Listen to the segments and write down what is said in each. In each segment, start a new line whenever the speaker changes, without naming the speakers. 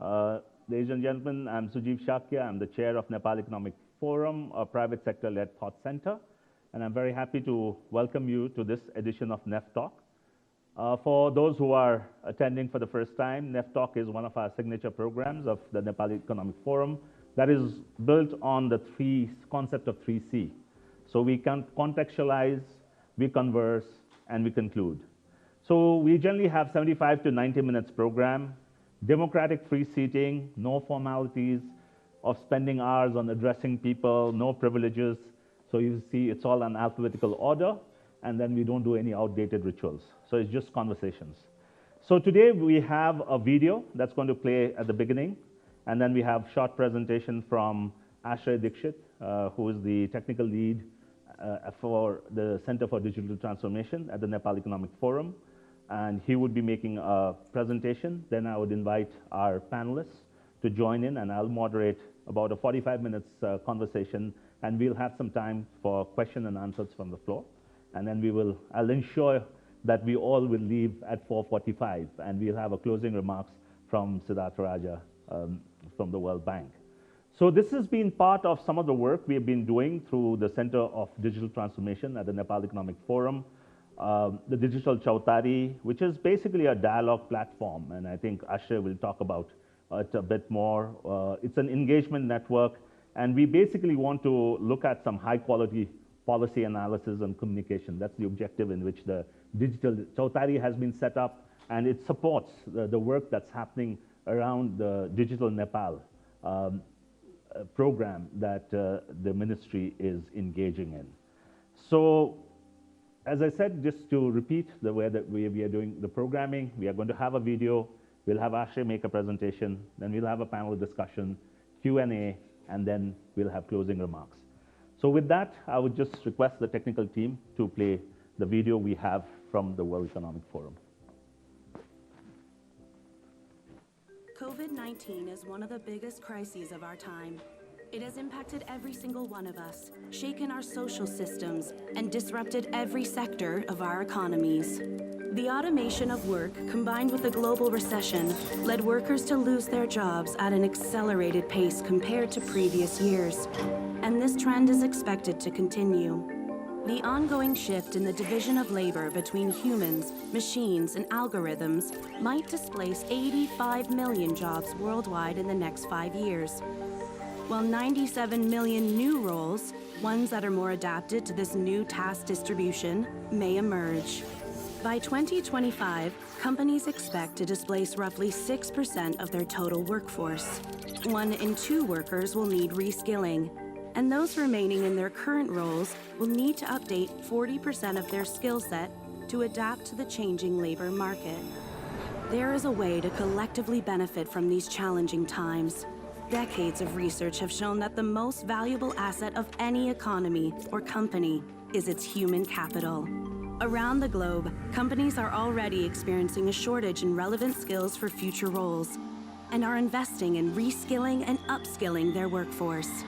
Ladies and gentlemen, I'm Sujeev Shakya. I'm the chair of Nepal Economic Forum, a private sector-led thought center. And I'm very happy to welcome you to this edition of Neftalk. For those who are attending for the first time, Neftalk is one of our signature programs of the Nepal Economic Forum that is built on the concept of 3C. So we can contextualize, we converse, and we conclude. So we generally have 75 to 90 minutes program, democratic free seating, no formalities of spending hours on addressing people, no privileges. So you see it's all in alphabetical order, and then we don't do any outdated rituals. So it's just conversations. So today we have a video that's going to play at the beginning, and then we have short presentation from Ashray Dixit, who is the technical lead for the Center for Digital Transformation at the Nepal Economic Forum. And he would be making a presentation. Then I would invite our panelists to join in, and I'll moderate about a 45 minutes conversation, and we'll have some time for question and answers from the floor. And then I'll ensure that we all will leave at 4:45, and we'll have a closing remarks from Siddharth Raja from the World Bank. So this has been part of some of the work we have been doing through the Center of Digital Transformation at the Nepal Economic Forum, the Digital Chautari, which is basically a dialogue platform, and I think Ashray will talk about it a bit more. It's an engagement network, and we basically want to look at some high-quality policy analysis and communication. That's the objective in which the Digital Chautari has been set up, and it supports the work that's happening around the Digital Nepal program that the ministry is engaging in. So, as I said, just to repeat the way that we are doing the programming, we are going to have a video, we'll have Ashray make a presentation, then we'll have a panel discussion, Q&A, and then we'll have closing remarks. So with that, I would just request the technical team to play the video we have from the World Economic Forum.
COVID-19 is one of the biggest crises of our time. It has impacted every single one of us, shaken our social systems, and disrupted every sector of our economies. The automation of work, combined with the global recession, led workers to lose their jobs at an accelerated pace compared to previous years. And this trend is expected to continue. The ongoing shift in the division of labor between humans, machines, and algorithms might displace 85 million jobs worldwide in the next 5 years, while 97 million new roles, ones that are more adapted to this new task distribution, may emerge. By 2025, companies expect to displace roughly 6% of their total workforce. 1 in 2 workers will need reskilling, and those remaining in their current roles will need to update 40% of their skill set to adapt to the changing labor market. There is a way to collectively benefit from these challenging times. Decades of research have shown that the most valuable asset of any economy or company is its human capital. Around the globe, companies are already experiencing a shortage in relevant skills for future roles and are investing in reskilling and upskilling their workforce.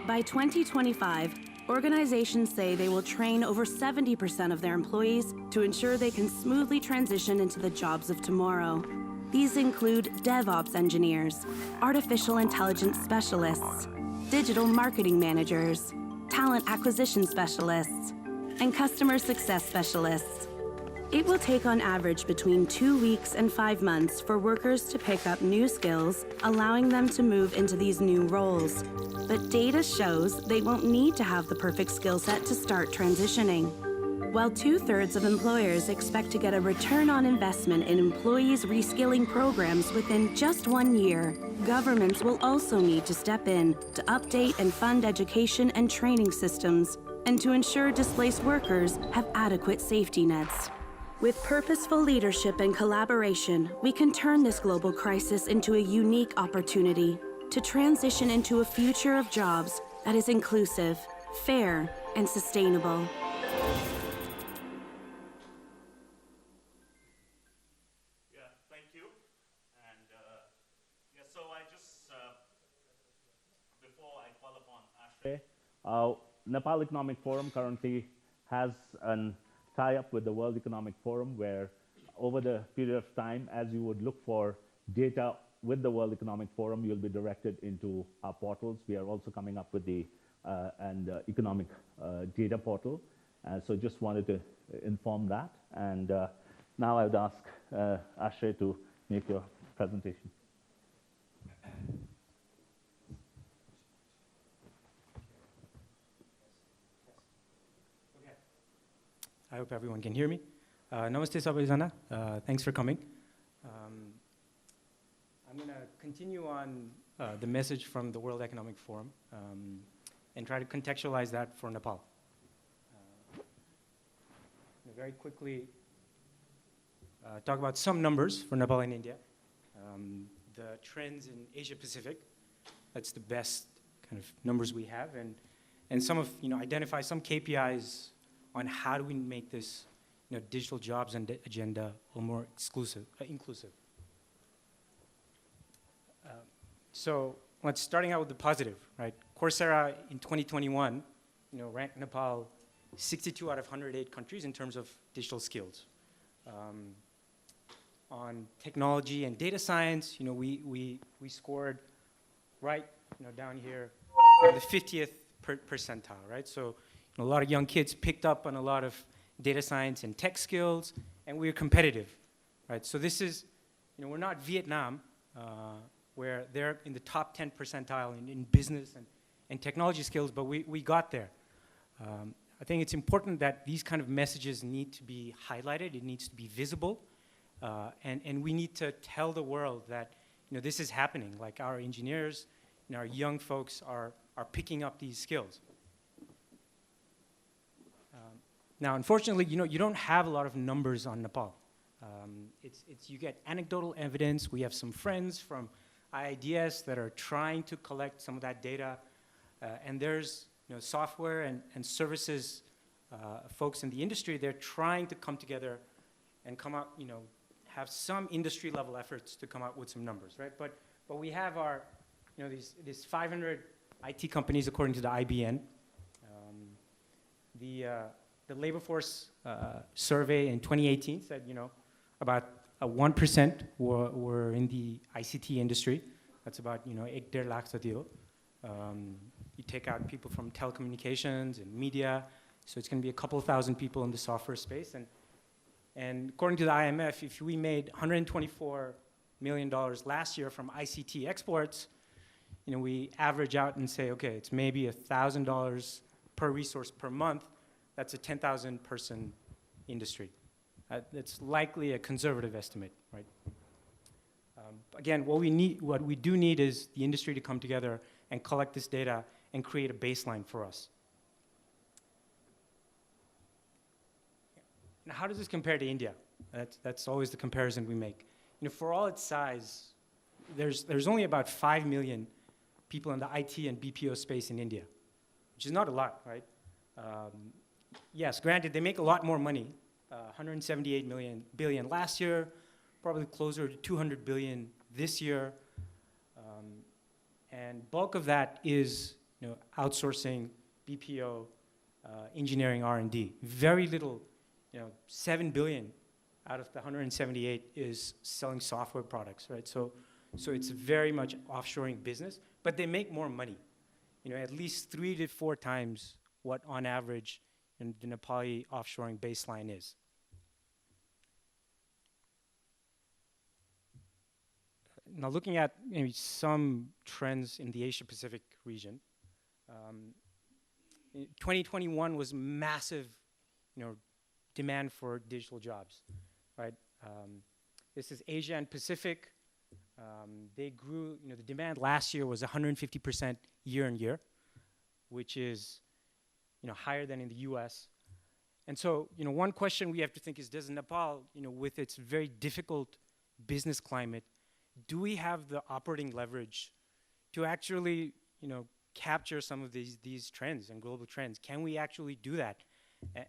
By 2025, organizations say they will train over 70% of their employees to ensure they can smoothly transition into the jobs of tomorrow. These include DevOps engineers, artificial intelligence specialists, digital marketing managers, talent acquisition specialists, and customer success specialists. It will take on average between 2 weeks and 5 months for workers to pick up new skills, allowing them to move into these new roles. But data shows they won't need to have the perfect skill set to start transitioning. While 2/3 of employers expect to get a return on investment in employees' reskilling programs within just 1 year, governments will also need to step in to update and fund education and training systems, and to ensure displaced workers have adequate safety nets. With purposeful leadership and collaboration, we can turn this global crisis into a unique opportunity to transition into a future of jobs that is inclusive, fair, and sustainable.
Yeah, thank you. And so I just, before I call upon Ashray, Nepal Economic Forum currently has an tie-up with the World Economic Forum, where over the period of time, as you would look for data with the World Economic Forum, you'll be directed into our portals. We are also coming up with the economic data portal. So just wanted to inform that. And now I would ask Ashay to make your presentation.
I hope everyone can hear me. Namaste Sabaizana. Thanks for coming. I'm going to continue on the message from the World Economic Forum and try to contextualize that for Nepal. Very quickly talk about some numbers for Nepal and India. The trends in Asia Pacific, that's the best kind of numbers we have, and some of, identify some KPIs on how do we make this, digital jobs and agenda a little more inclusive. So let's starting out with the positive, right? Coursera in 2021, ranked Nepal 62 out of 108 countries in terms of digital skills. On technology and data science, we scored right, down here, the 50th percentile, right? So a lot of young kids picked up on a lot of data science and tech skills, and we're competitive, right? So this is, we're not Vietnam, where they're in the top 10 percentile in business and technology skills, but we got there. I think it's important that these kind of messages need to be highlighted. It needs to be visible, and we need to tell the world that this is happening. Like our engineers and our young folks are picking up these skills. Now, unfortunately, you don't have a lot of numbers on Nepal. You get anecdotal evidence. We have some friends from IIDS that are trying to collect some of that data, and there's software and services folks in the industry. They're trying to come together and come out, have some industry level efforts to come out with some numbers, right? But we have our, these 500 IT companies according to the IBN. The labor force survey in 2018 said, about 1% were in the ICT industry. That's about, 1.5 lakh satio. You take out people from telecommunications and media, so it's going to be a couple thousand people in the software space. And according to the IMF, if we made $124 million last year from ICT exports, we average out and say, okay, it's maybe $1,000 per resource per month. That's a 10,000 person industry. That's likely a conservative estimate, right? Again, what we do need is the industry to come together and collect this data and create a baseline for us. Now, how does this compare to India? That's always the comparison we make. For all its size, there's only about 5 million people in the IT and BPO space in India, which is not a lot, right? Yes, granted, they make a lot more money, 178 billion last year, probably closer to 200 billion this year, and bulk of that is outsourcing, BPO, engineering, R&D. Very little, 7 billion out of the 178 is selling software products, right? So it's very much offshoring business, but they make more money, at least 3 to 4 times what on average in the Nepali offshoring baseline is. Now looking at maybe some trends in the Asia Pacific region, 2021 was massive, demand for digital jobs, right? This is Asia and Pacific. They grew, the demand last year was 150% year on year, which is, higher than in the US. And so, one question we have to think is, does Nepal, with its very difficult business climate, do we have the operating leverage to actually, capture some of these trends and global trends? Can we actually do that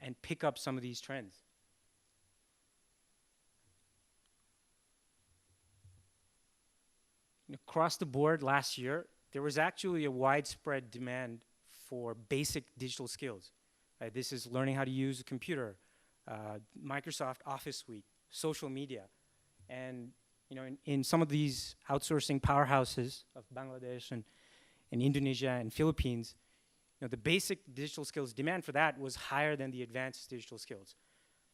and pick up some of these trends? Across the board last year, there was actually a widespread demand for basic digital skills. This is learning how to use a computer, Microsoft Office Suite, social media. And in some of these outsourcing powerhouses of Bangladesh and Indonesia and Philippines, the basic digital skills demand for that was higher than the advanced digital skills.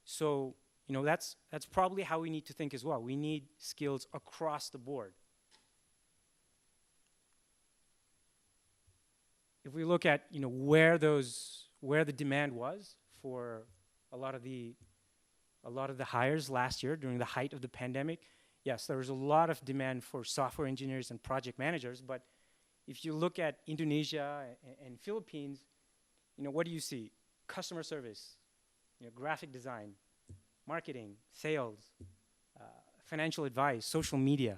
So, that's probably how we need to think as well. We need skills across the board. If we look at, where the demand was for a lot of the hires last year during the height of the pandemic, yes, there was a lot of demand for software engineers and project managers, but if you look at Indonesia and Philippines, what do you see? Customer service, graphic design, marketing, sales, financial advice, social media.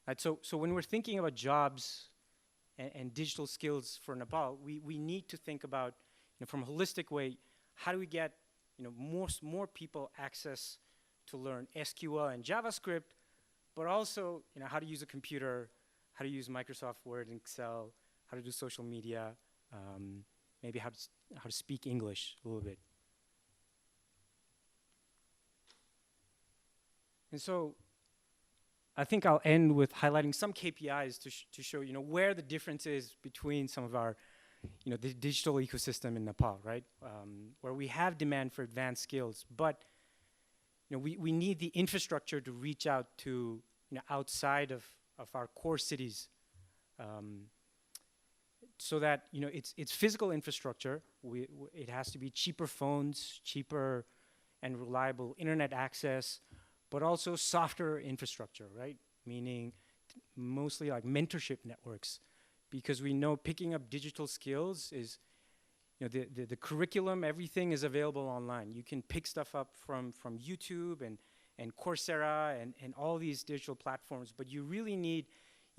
Right, so when we're thinking about jobs and digital skills for Nepal, we need to think about, from a holistic way, how do we get more people access to learn SQL and JavaScript, but also how to use a computer, how to use Microsoft Word and Excel, how to do social media, maybe how to speak English a little bit. And so I think I'll end with highlighting some KPIs to show where the difference is between some of our the digital ecosystem in Nepal, right? Where we have demand for advanced skills, but we need the infrastructure to reach out to outside of our core cities, so that it's physical infrastructure. It has to be cheaper phones, cheaper and reliable internet access, but also softer infrastructure, right? Meaning mostly like mentorship networks, because we know picking up digital skills is, the curriculum, everything is available online. You can pick stuff up from YouTube and Coursera and all these digital platforms, but you really need,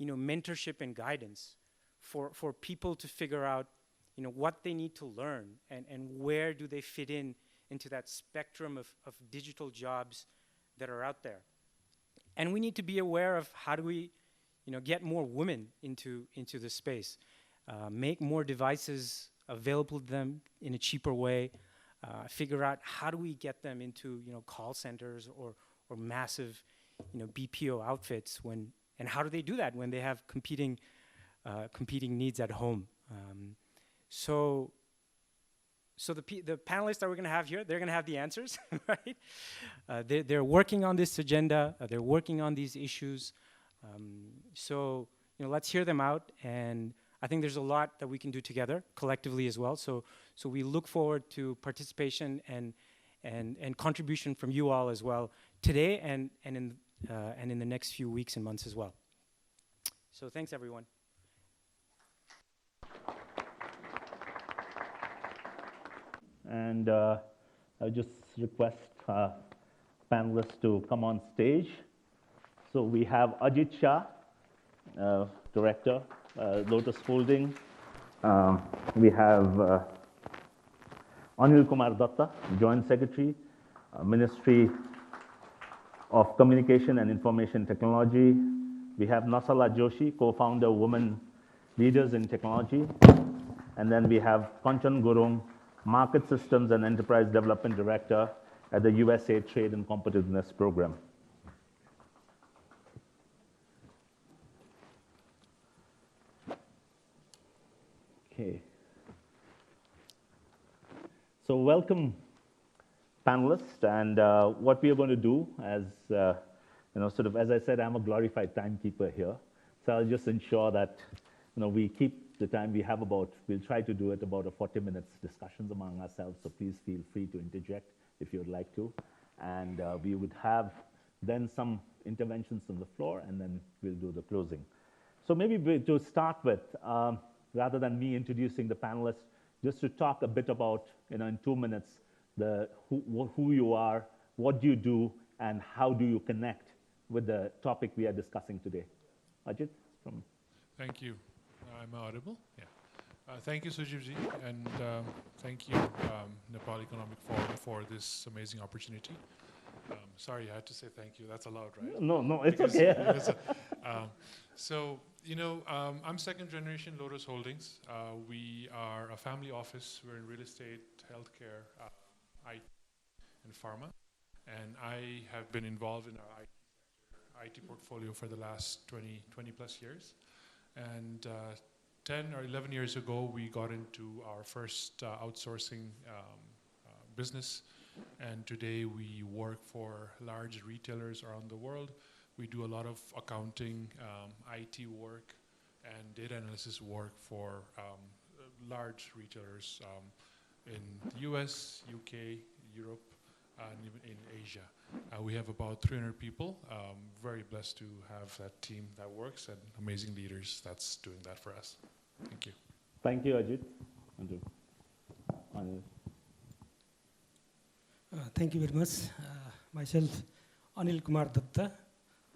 mentorship and guidance for people to figure out, what they need to learn and where do they fit into that spectrum of digital jobs that are out there. And we need to be aware of how do we, get more women into the space, make more devices available to them in a cheaper way, figure out how do we get them into, call centers or massive, BPO outfits and how do they do that when they have competing needs at home. So the panelists that we're going to have here, they're going to have the answers, right? They're working on this agenda. They're working on these issues. So let's hear them out. And I think there's a lot that we can do together, collectively as well. So we look forward to participation and contribution from you all as well today and in the next few weeks and months as well. So thanks, everyone.
And I just request panelists to come on stage. So we have Ajit Shah, Director, Lotus Holding. We have Anil Kumar Datta, Joint Secretary, Ministry of Communication and Information Technology. We have Nasala Joshi, Co-founder, Women Leaders in Technology. And then we have Kanchan Gurung, Market Systems and Enterprise Development Director at the USA Trade and Competitiveness Program. Okay. So welcome, panelists. And what we are going to do, as sort of as I said, I'm a glorified timekeeper here. So I'll just ensure that we keep the time we have we'll try to do it about a 40 minutes discussions among ourselves. So please feel free to interject if you would like to. And we would have then some interventions from the floor, and then we'll do the closing. So maybe to start with, rather than me introducing the panelists, just to talk a bit about, in 2 minutes, who you are, what do you do, and how do you connect with the topic we are discussing today. Ajit?
Thank you. I'm audible? Yeah. Thank you, Sujivji, and thank you, Nepal Economic Forum, for this amazing opportunity. Sorry, I had to say thank you. That's allowed, right?
No, it's okay.
I'm second generation Lotus Holdings. We are a family office. We're in real estate, healthcare, IT, and pharma. And I have been involved in our IT sector IT portfolio for the last 20 plus years. And 10 or 11 years ago, we got into our first outsourcing business. And today we work for large retailers around the world. We do a lot of accounting, IT work, and data analysis work for large retailers in the US, UK, Europe, and even in Asia. We have about 300 people. Very blessed to have that team that works and amazing leaders that's doing that for us. Thank you.
Thank you, Ajit. Andrew. Anil.
Thank you very much. Myself, Anil Kumar Datta.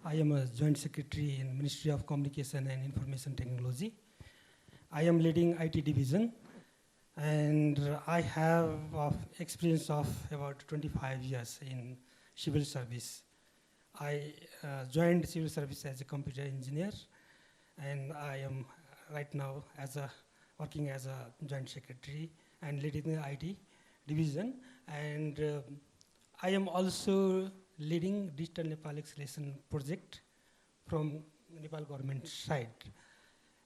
I am a Joint Secretary in Ministry of Communication and Information Technology. I am leading IT division, and I have experience of about 25 years in civil service. I joined civil service as a computer engineer, and I am right now working as a Joint Secretary and leading the IT division. And I am also leading Digital Nepal Acceleration project from Nepal government side.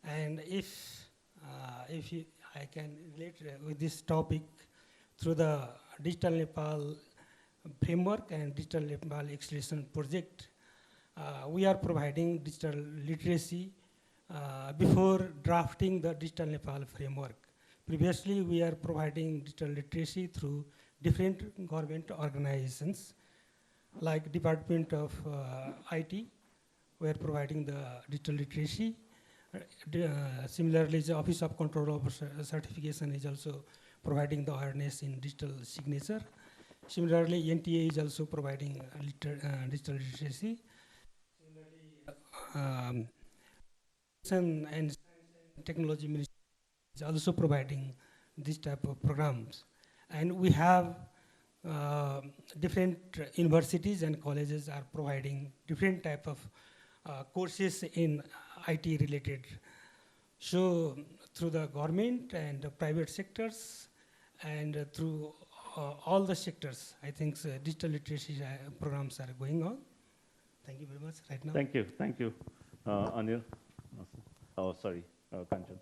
And if I can relate with this topic through the Digital Nepal framework and Digital Nepal Acceleration project, we are providing digital literacy before drafting the Digital Nepal framework. Previously, we are providing digital literacy through different government organizations, like Department of IT. We are providing the digital literacy. Similarly, the Office of Control of Certification is also providing the awareness in digital signature. Similarly, NTA is also providing digital literacy. Similarly, and Technology Ministry is also providing this type of programs. And we have different universities and colleges are providing different type of courses in IT related. So through the government and the private sectors and through all the sectors, I think digital literacy programs are going on. Thank you very much right now.
Thank you, Anil. Oh, sorry, Kanchan.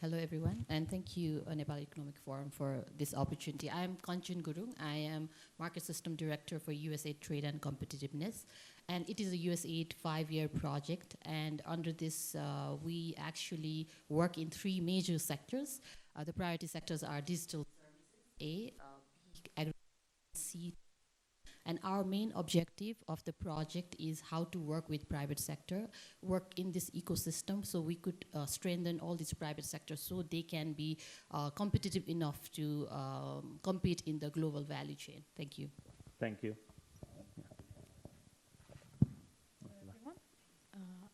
Hello, everyone, and thank you, Nepali Economic Forum, for this opportunity. I am Kanchan Gurung. I am Market System Director for USAID Trade and Competitiveness, and it is a USAID 5-year project, and under this, we actually work in 3 major sectors. The priority sectors are digital services, B, agriculture, C. And our main objective of the project is how to work with private sector, work in this ecosystem so we could strengthen all these private sectors so they can be competitive enough to compete in the global value chain. Thank you.
Thank you.
Everyone.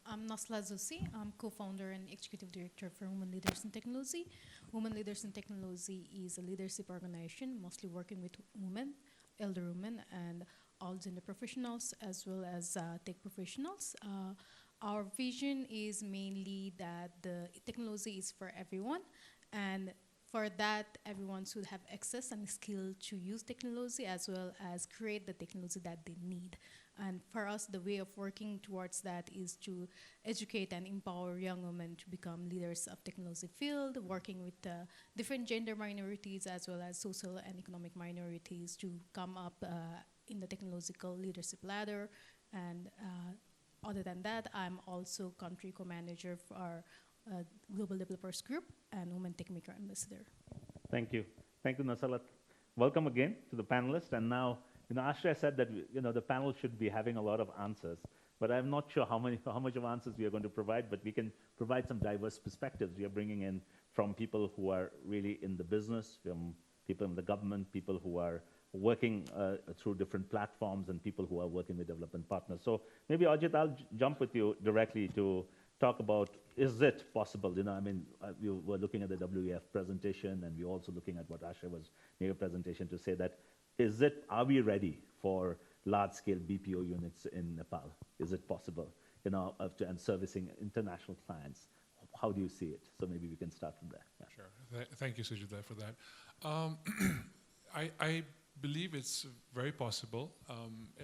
I'm Nasla Zosi. I'm co-founder and executive director for Women Leaders in Technology. Women Leaders in Technology is a leadership organization mostly working with women, elder women, and all gender professionals as well as tech professionals. Our vision is mainly that the technology is for everyone, and for that everyone should have access and skill to use technology as well as create the technology that they need. And for us, the way of working towards that is to educate and empower young women to become leaders of technology field, working with different gender minorities as well as social and economic minorities to come up in the technological leadership ladder. And other than that, I'm also country co-manager for our Global Developers Group and Women Techmaker Ambassador.
Thank you. Thank you, Nasalat. Welcome again to the panelists. And now, Ashray said that the panel should be having a lot of answers, but I'm not sure how much of answers we are going to provide, but we can provide some diverse perspectives. We are bringing in from people who are really in the business, from people in the government, people who are working through different platforms, and people who are working with development partners. So maybe, Ajit, I'll jump with you directly to talk about, is it possible? We were looking at the WEF presentation, and we're also looking at what Ashray was making a presentation to say that, are we ready for large-scale BPO units in Nepal? Is it possible, and servicing international clients? How do you see it? So maybe we can start from there. Yeah.
Sure. Thank you, Sujita, for that. believe it's very possible.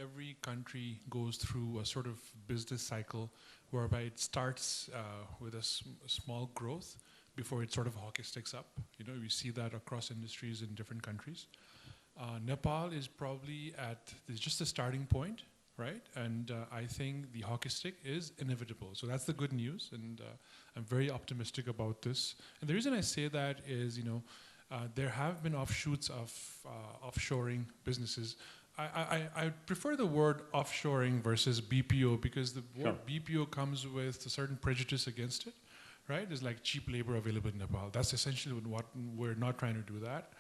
Every country goes through a sort of business cycle whereby it starts with a small growth before it sort of hockey sticks up. You know, we see that across industries in different countries. Nepal is probably at just the starting point, right? And I think the hockey stick is inevitable. So that's the good news, and I'm very optimistic about this. And the reason I say that is, you know, there have been offshoots of offshoring businesses. I prefer the word offshoring versus BPO because the word BPO comes with a certain prejudice against it, right? It's like cheap labor available in Nepal. That's essentially what we're not trying to do that.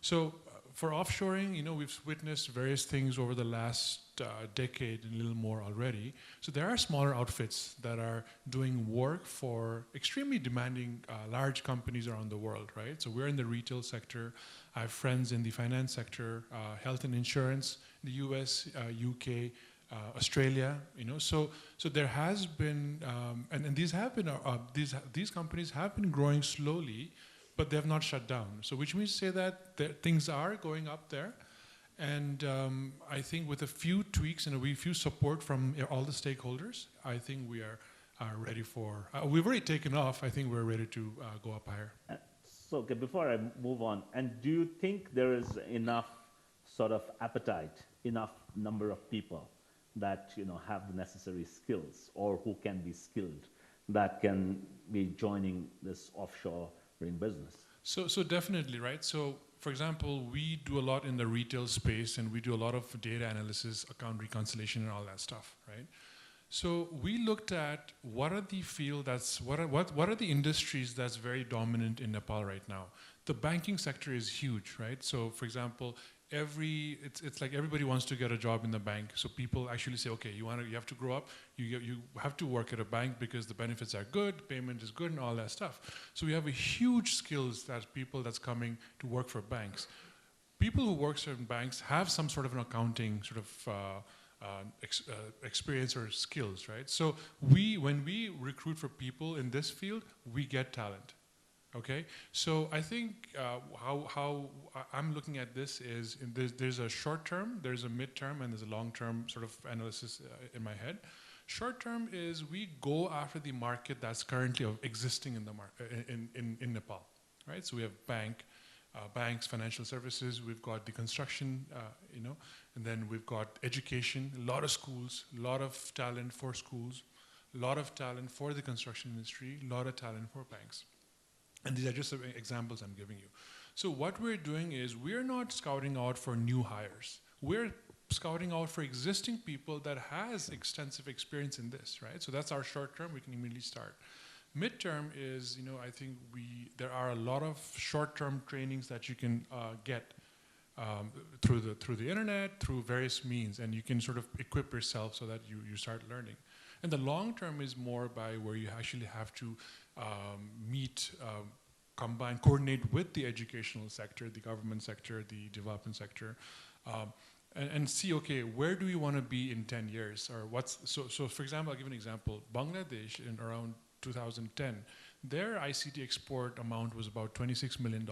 So for offshoring, you know, we've witnessed various things over the last decade and a little more already. So there are smaller outfits that are doing work for extremely demanding large companies around the world, right? So we're in the retail sector. I have friends in the finance sector, health and insurance, the US, UK, Australia, you know. So there has been, and these have been, these companies have been growing slowly, but they have not shut down. So which means to say that things are going up there. And I think with a few tweaks and a few support from all the stakeholders, I think we are ready for, we've already taken off. I think we're ready to go up higher.
So okay, before I move on, and do you think there is enough sort of appetite, enough number of people that, you know, have the necessary skills or who can be skilled that can be joining this offshore business?
So definitely, right? So for example, we do a lot in the retail space and we do a lot of data analysis, account reconciliation and all that stuff, right? So we looked at what are the field that's, what are the industries that's very dominant in Nepal right now? The banking sector is huge, right? So for example, it's like everybody wants to get a job in the bank. So people actually say, okay, you have to grow up, you have to work at a bank because the benefits are good, payment is good and all that stuff. So we have a huge skills that people that's coming to work for banks. People who work in banks have some sort of an accounting sort of experience or skills, right? So when we recruit for people in this field, we get talent. Okay, so I think how I'm looking at this is there's a short term, there's a mid-term, and there's a long-term sort of analysis in my head. Short term is we go after the market that's currently existing in the in Nepal, right? So we have banks, financial services. We've got the construction, you know, and then we've got education. A lot of schools, a lot of talent for schools, a lot of talent for the construction industry, a lot of talent for banks. And these are just examples I'm giving you. So what we're doing is we're not scouting out for new hires. We're scouting out for existing people that has extensive experience in this, right? So that's our short term, we can immediately start. Midterm is, you know, I think there are a lot of short-term trainings that you can get through the internet, through various means, and you can sort of equip yourself so that you start learning. And the long term is more by where you actually have to meet, combine, coordinate with the educational sector, the government sector, the development sector, and see, okay, where do we want to be in 10 years? Or so for example, I'll give an example. Bangladesh in around 2010, their ICT export amount was about $26 million.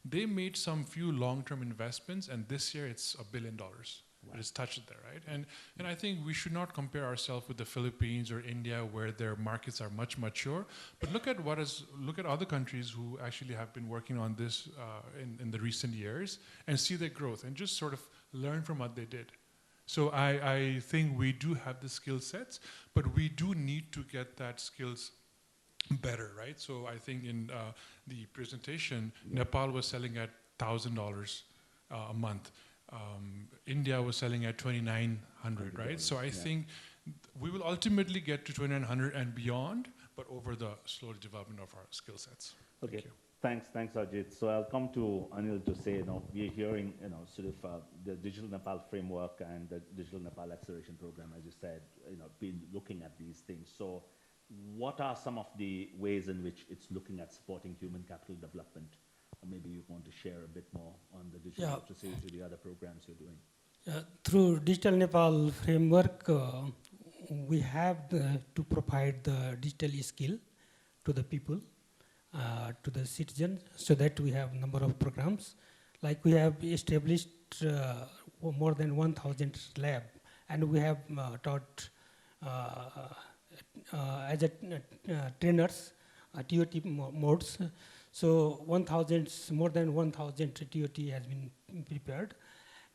They made some few long-term investments, and this year it's $1 billion. Wow. It is touched there, right? And I think we should not compare ourselves with the Philippines or India, where their markets are much mature. But look at other countries who actually have been working on this in the recent years, and see their growth, and just sort of learn from what they did. So I think we do have the skill sets, but we do need to get that skills better, right? So I think in the presentation, Nepal was selling at $1,000 a month. India was selling at 2,900, right? So I think we will ultimately get to 2,900 and beyond, but over the slow development of our skill sets.
Okay. Thanks, Ajit. So I'll come to Anil to say, we're hearing, sort of the Digital Nepal framework and the Digital Nepal Acceleration Program, as you said, been looking at these things. So what are some of the ways in which it's looking at supporting human capital development? Or maybe you want to share a bit more on the digital literacy to the other programs you're doing.
Through Digital Nepal framework, we have to provide the digital skill to the people, to the citizens, so that we have a number of programs Like we have established more than 1,000 lab, and we have taught as a trainers TOT modes. So more than 1,000 TOT has been prepared.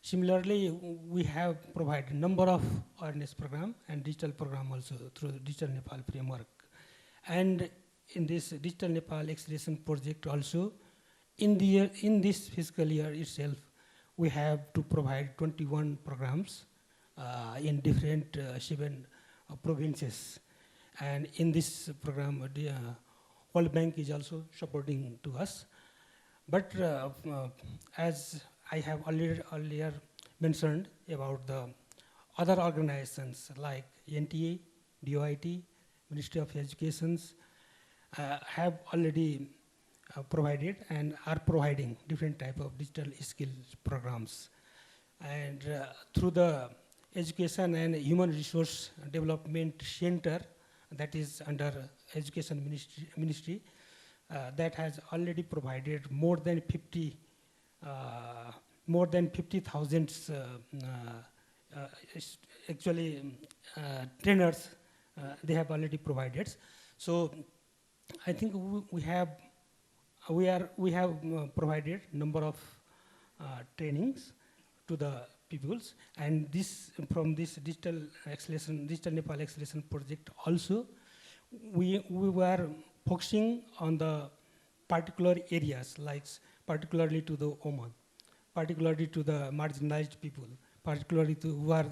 Similarly, we have provided number of awareness program and digital program also through the Digital Nepal framework. And in this Digital Nepal acceleration project also, in this fiscal year itself, we have to provide 21 programs in different 7 provinces. And in this program, the World Bank is also supporting to us. But as I have earlier mentioned about the other organizations like NTA, DOIT, Ministry of Education, have already provided and are providing different type of digital skills programs. And through the Education and Human Resource Development Center, that is under Education Ministry, that has already provided more than 50,000 trainers. They have already provided. So I think we have provided number of trainings to the peoples, and this from this digital Nepal acceleration project also, we were focusing on the particular areas, like particularly to the women, particularly to the marginalized people, particularly to who are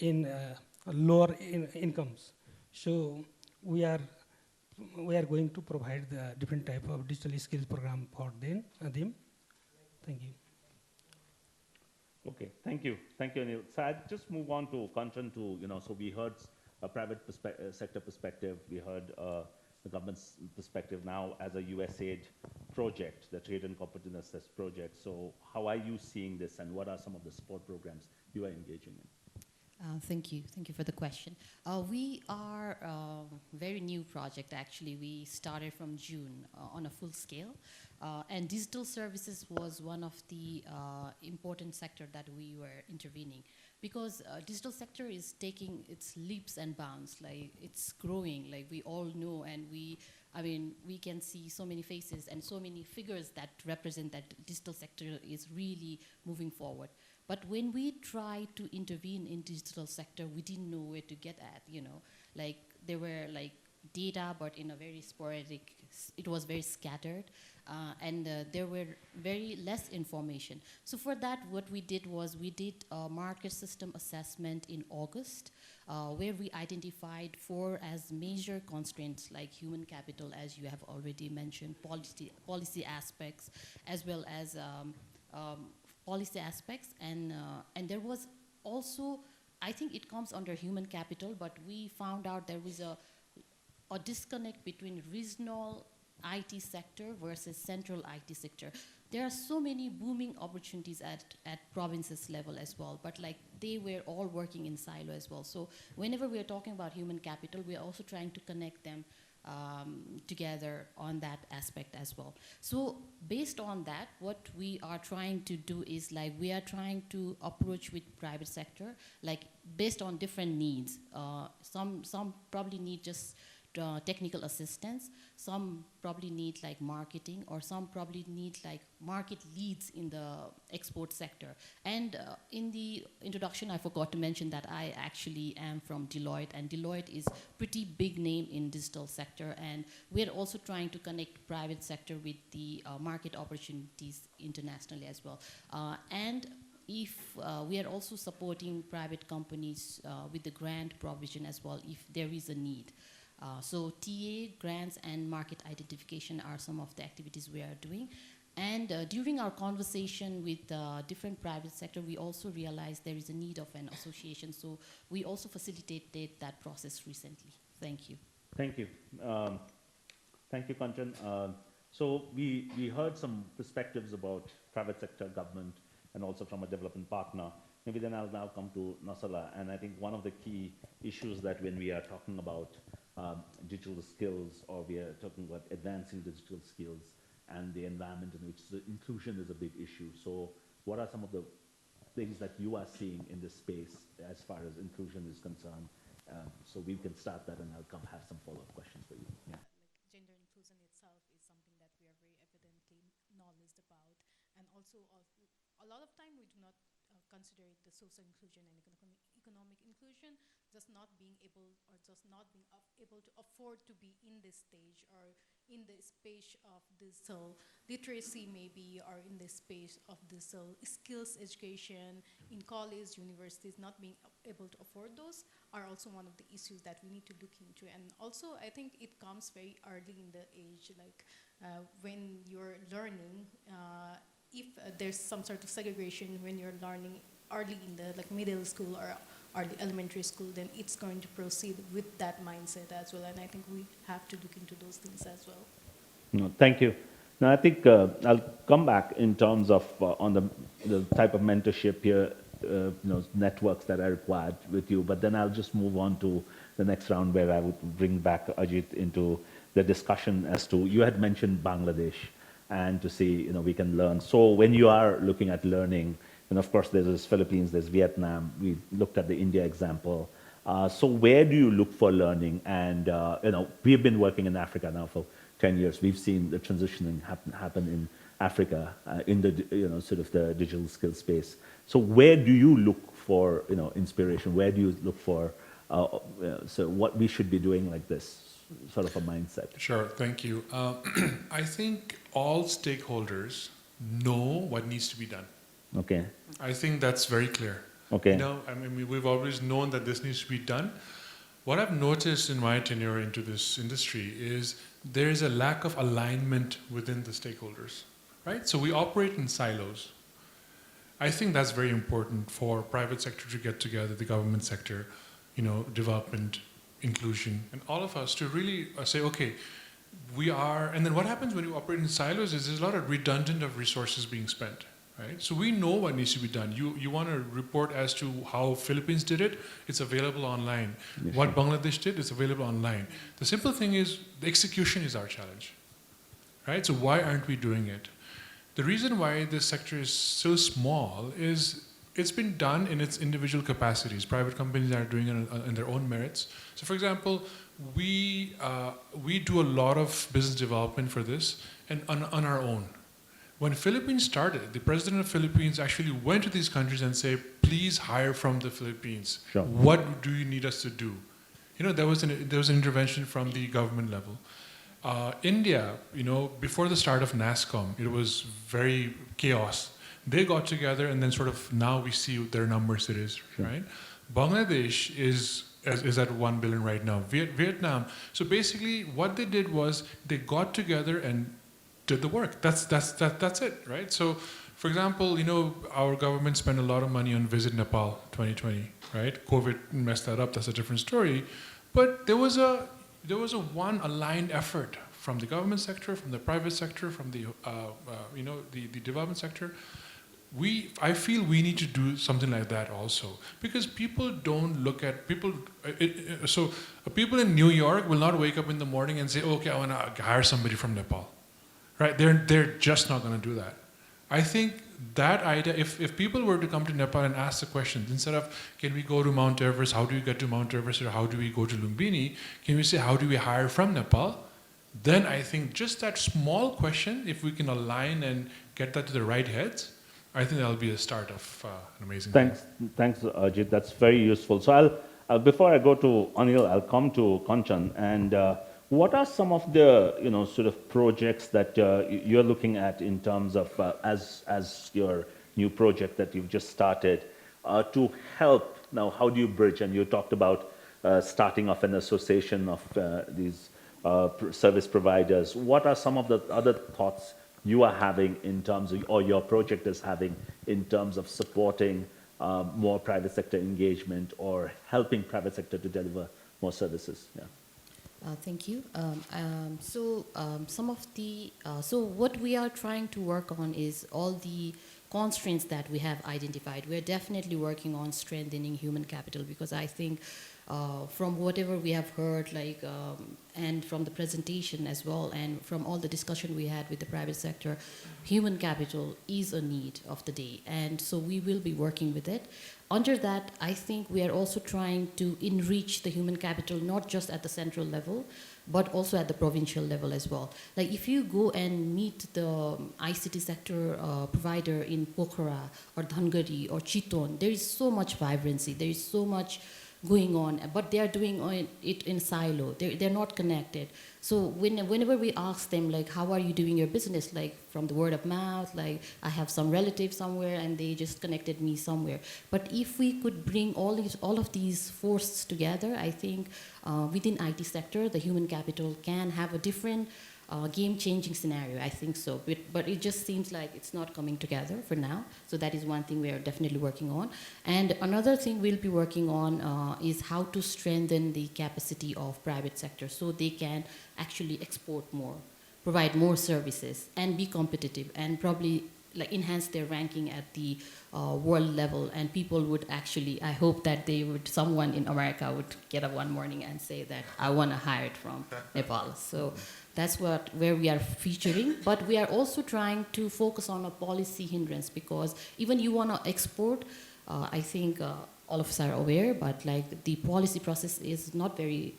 in lower incomes. So we are going to provide the different type of digital skills program for them. Thank you.
Okay, thank you, Anil. So I'll just move on to Kanchan to, so we heard a private sector perspective, we heard the government's perspective now as a USAID project, the Trade and Competitiveness project. So how are you seeing this, and what are some of the support programs you are engaging in?
Thank you for the question. We are a very new project actually. We started from June on a full scale. And digital services was one of the important sector that we were intervening, because digital sector is taking its leaps and bounds, like it's growing, like we all know, and we can see so many faces and so many figures that represent that digital sector is really moving forward. But when we tried to intervene in digital sector, we didn't know where to get at, like there were like data, but in a very sporadic, it was very scattered, and there were very less information. So for that, what we did was we did a market system assessment in August, where we identified 4 as major constraints, like human capital, as you have already mentioned, policy aspects, as well as policy aspects, and there was also, I think it comes under human capital, but we found out there was a disconnect between regional IT sector versus central IT sector. There are so many booming opportunities at provinces level as well, but like they were all working in silo as well. So whenever we are talking about human capital, we are also trying to connect them together on that aspect as well. So based on that, what we are trying to do is like we are trying to approach with private sector, like based on different needs. Some probably need just technical assistance, some probably need like marketing, or some probably need like market leads in the export sector. And in the introduction, I forgot to mention that I actually am from Deloitte, and Deloitte is pretty big name in digital sector, and we're also trying to connect private sector with the market opportunities internationally as well. And if we are also supporting private companies with the grant provision as well, if there is a need. So TA, grants, and market identification are some of the activities we are doing. And during our conversation with different private sector, we also realized there is a need of an association. So we also facilitated that process recently. Thank you.
Thank you. Thank you, Kanchan. So we heard some perspectives about private sector, government, and also from a development partner. Maybe then I'll now come to Nasala. And I think one of the key issues that when we are talking about digital skills, or we are talking about advancing digital skills, and the environment in which the inclusion is a big issue. So what are some of the things that you are seeing in this space as far as inclusion is concerned? So we can start that, and I'll come have some follow-up questions for you. Yeah.
Like gender inclusion itself is something that we are very evidently knowledge about, and also a lot of time we do not consider it the social inclusion and economic inclusion, just not being able or just not being able to afford to be in this stage or in the space of digital literacy maybe, or in the space of digital skills education in college, universities, not being able to afford those are also one of the issues that we need to look into. And also I think it comes very early in the age, like when you're learning, if there's some sort of segregation when you're learning early in the like middle school or early elementary school, then it's going to proceed with that mindset as well. And I think we have to look into those things as well.
No, thank you. Now, I think I'll come back in terms of on the type of mentorship here, networks that are required with you. But then I'll just move on to the next round where I would bring back Ajit into the discussion as to, you had mentioned Bangladesh, and to see, we can learn. So when you are looking at learning, and of course there's Philippines, there's Vietnam, we looked at the India example. So where do you look for learning? And, we've been working in Africa now for 10 years. We've seen the transitioning happen in Africa, in the, sort of the digital skills space. So where do you look for, inspiration? Where do you look for, so what we should be doing like this, sort of a mindset?
Sure, thank you. I think all stakeholders know what needs to be done.
Okay.
I think that's very clear.
Okay.
We've always known that this needs to be done. What I've noticed in my tenure into this industry is there is a lack of alignment within the stakeholders, right? So we operate in silos. I think that's very important for private sector to get together, the government sector, development, inclusion, and all of us to really say, okay, we are, and then what happens when you operate in silos is there's a lot of redundant of resources being spent. Right? So we know what needs to be done. You want to report as to how Philippines did it, it's available online. Yes, what Bangladesh did, it's available online. The simple thing is, the execution is our challenge. Right? So why aren't we doing it? The reason why this sector is so small is it's been done in its individual capacities. Private companies are doing it in their own merits. So for example, we do a lot of business development for this and on our own. When Philippines started, the president of Philippines actually went to these countries and said, please hire from the Philippines.
Sure.
What do you need us to do? There was an intervention from the government level. India, before the start of NASCOM, it was very chaos. They got together and then sort of now we see their numbers it is, sure. Right? Bangladesh is at 1 billion right now. Vietnam. So basically what they did was they got together and did the work. That's it, right? So, for example, our government spent a lot of money on Visit Nepal 2020, right? COVID messed that up. That's a different story. But there was a one aligned effort from the government sector, from the private sector, from the the development sector. I feel we need to do something like that also, because people don't look at people. So people in New York will not wake up in the morning and say, okay, I want to hire somebody from Nepal. Right, they're just not going to do that. I think that idea, if people were to come to Nepal and ask the questions, instead of, can we go to Mount Everest, how do we get to Mount Everest, or how do we go to Lumbini, can we say, how do we hire from Nepal? Then I think just that small question, if we can align and get that to the right heads, I think that'll be a start of an amazing
Thanks, Ajit, that's very useful. So before I go to Anil, I'll come to Kanchan, and what are some of the sort of projects that you're looking at in terms of as your new project that you've just started to help? Now, how do you bridge? And you talked about starting off an association of these service providers. What are some of the other thoughts you are having in terms of, or your project is having in terms of supporting more private sector engagement or helping private sector to deliver more services? Yeah.
Thank you. So what we are trying to work on is all the constraints that we have identified. We're definitely working on strengthening human capital, because I think from whatever we have heard, and from the presentation as well, and from all the discussion we had with the private sector, human capital is a need of the day, and so we will be working with it. Under that, I think we are also trying to enrich the human capital, not just at the central level, but also at the provincial level as well. Like if you go and meet the ICT sector provider in Pokhara or Dhangari or Chiton, there is so much vibrancy, there is so much going on, but they are doing it in silo. They're not connected. So whenever we ask them, like, how are you doing your business? Like from the word of mouth, like I have some relative somewhere and they just connected me somewhere. But if we could bring all of these forces together, I think within IT sector, the human capital can have a different game-changing scenario, I think so. But it just seems like it's not coming together for now. So that is one thing we are definitely working on. And another thing we'll be working on is how to strengthen the capacity of private sector so they can actually export more, provide more services, and be competitive, and probably like enhance their ranking at the world level. And people would actually, I hope that someone in America would get up one morning and say that I want to hire it from Nepal. So that's where we are featuring. But we are also trying to focus on a policy hindrance, because even you want to export, I think all of us are aware, but like the policy process is not very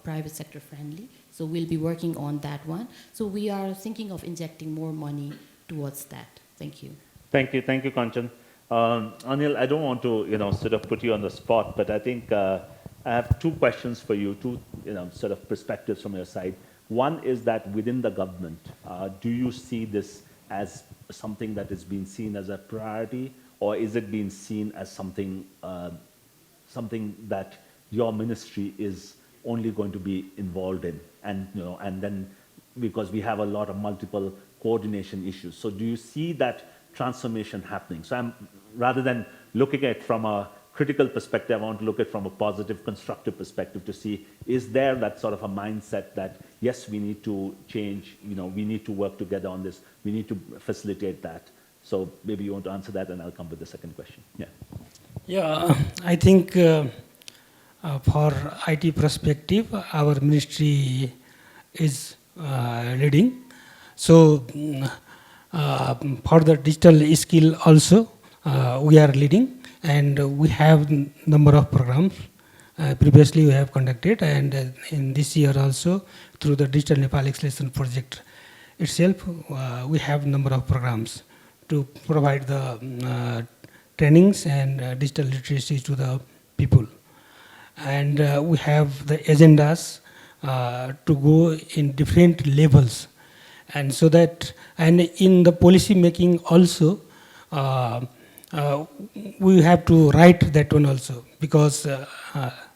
private sector friendly. So we'll be working on that one. So we are thinking of injecting more money towards that. Thank you.
Thank you, Kanchan. Anil, I don't want to, sort of put you on the spot, but I think I have two questions for you, two, sort of perspectives from your side. One is that within the government, do you see this as something that is being seen as a priority, or is it being seen as something that your ministry is only going to be involved in, and then because we have a lot of multiple coordination issues. So do you see that transformation happening? So rather than looking at it from a critical perspective, I want to look at it from a positive, constructive perspective to see, is there that sort of a mindset that, yes, we need to change, we need to work together on this, we need to facilitate that. So maybe you want to answer that, and I'll come with the second question. Yeah.
Yeah, I think for IT perspective, our ministry is leading. So for the digital skill also, we are leading, and we have number of programs. Previously we have conducted, and in this year also through the Digital Nepal Acceleration Project itself, we have number of programs to provide the trainings and digital literacy to the people. And we have the agendas to go in different levels, and so that, and in the policy making also, we have to write that one also, because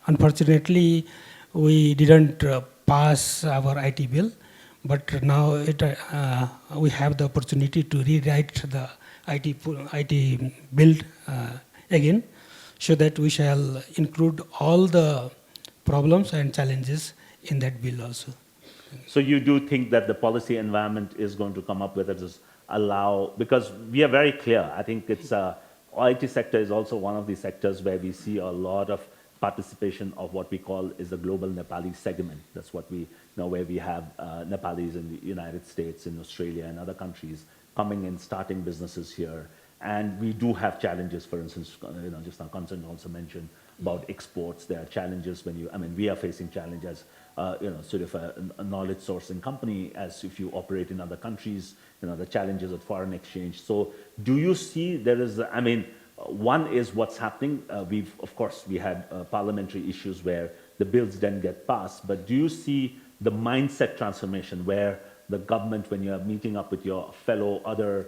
unfortunately we didn't pass our IT bill, but now we have the opportunity to rewrite the IT bill again, so that we shall include all the problems and challenges in that bill also.
So you do think that the policy environment is going to come up with it, is allow, because we are very clear, I think it's IT sector is also one of the sectors where we see a lot of participation of what we call is the global Nepali segment. That's what we know, where we have Nepalis in the United States, in Australia, and other countries coming and starting businesses here. And we do have challenges, for instance, just now Kanchan also mentioned about exports. There are challenges when we are facing challenges, sort of a knowledge sourcing company, as if you operate in other countries, the challenges of foreign exchange. So do you see there is, one is what's happening. Of course, we had parliamentary issues where the bills didn't get passed, but do you see the mindset transformation where the government, when you're meeting up with your fellow other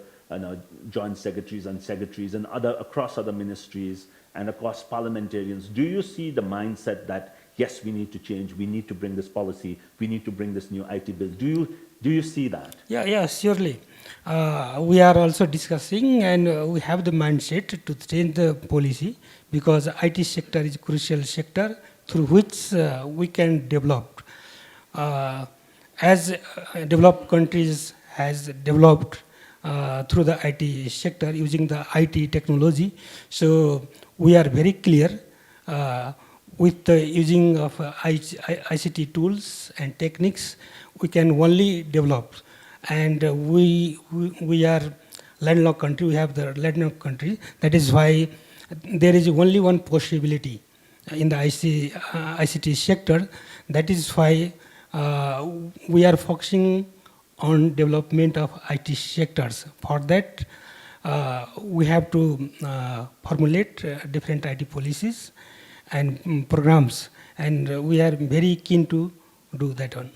joint secretaries and across other ministries and across parliamentarians, do you see the mindset that, yes, we need to change, we need to bring this policy, we need to bring this new IT bill? Do you see that?
Yeah, surely. We are also discussing, and we have the mindset to change the policy, because IT sector is a crucial sector through which we can develop. As developed countries has developed through the IT sector using the IT technology. So we are very clear. with the using of ICT tools and techniques, we can only develop. And we are landlocked country, we have the landlocked country. That is why there is only one possibility in the ICT sector. That is why we are focusing on development of IT sectors. For that, we have to formulate different IT policies and programs, and we are very keen to do that one.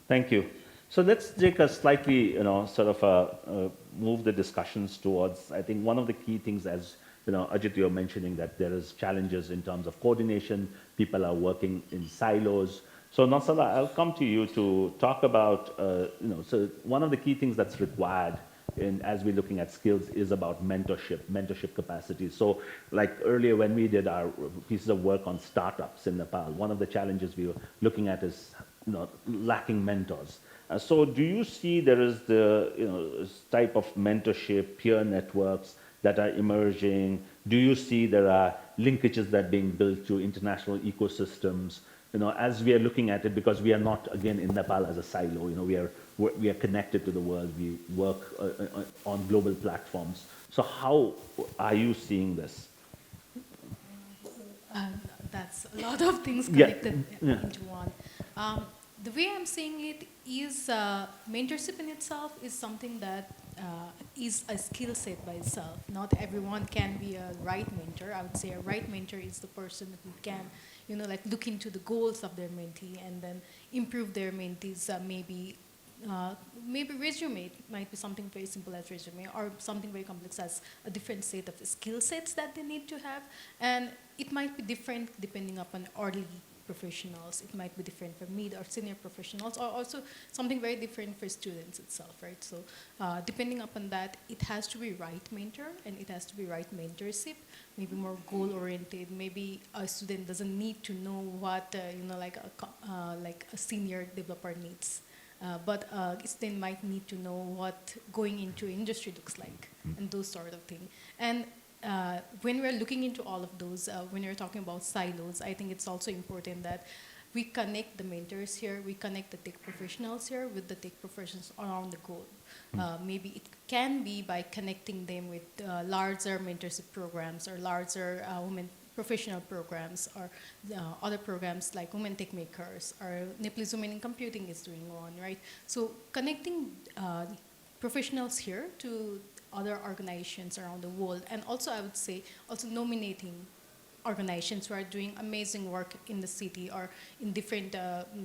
Thank you. So let's take a slightly, sort of move the discussions towards, I think one of the key things, as Ajit, you're mentioning that there is challenges in terms of coordination, people are working in silos. So Nasala, I'll come to you to talk about, so one of the key things that's required as we're looking at skills is about mentorship capacity. So like earlier when we did our pieces of work on startups in Nepal, one of the challenges we were looking at is lacking mentors. So do you see there is the type of mentorship, peer networks that are emerging? Do you see there are linkages that are being built to international ecosystems? As we are looking at it, because we are not, again, in Nepal as a silo, we are connected to the world, we work on global platforms. So how are you seeing this?
That's a lot of things connected into one. The way I'm seeing it is mentorship in itself is something that is a skill set by itself. Not everyone can be a right mentor. I would say a right mentor is the person who can look into the goals of their mentee and then improve their mentees. Maybe resume might be something very simple as resume, or something very complex as a different set of skill sets that they need to have, and it might be different depending upon early professionals. It might be different for mid or senior professionals, or also something very different for students itself, right? So depending upon that, it has to be right mentor and it has to be right mentorship. Maybe more goal-oriented. Maybe a student doesn't need to know what like a senior developer needs, but a student might need to know what going into industry looks like and those sort of thing. And when we're looking into all of those, when you're talking about silos, I think it's also important that we connect the mentors here, we connect the tech professionals here with the tech professionals around the globe. Maybe it can be by connecting them with larger mentorship programs or larger women professional programs, or other programs like Women Tech Makers or Nepalese Women in Computing is doing one, right? So connecting professionals here to other organizations around the world, and also I would say also nominating organizations who are doing amazing work in the city or in different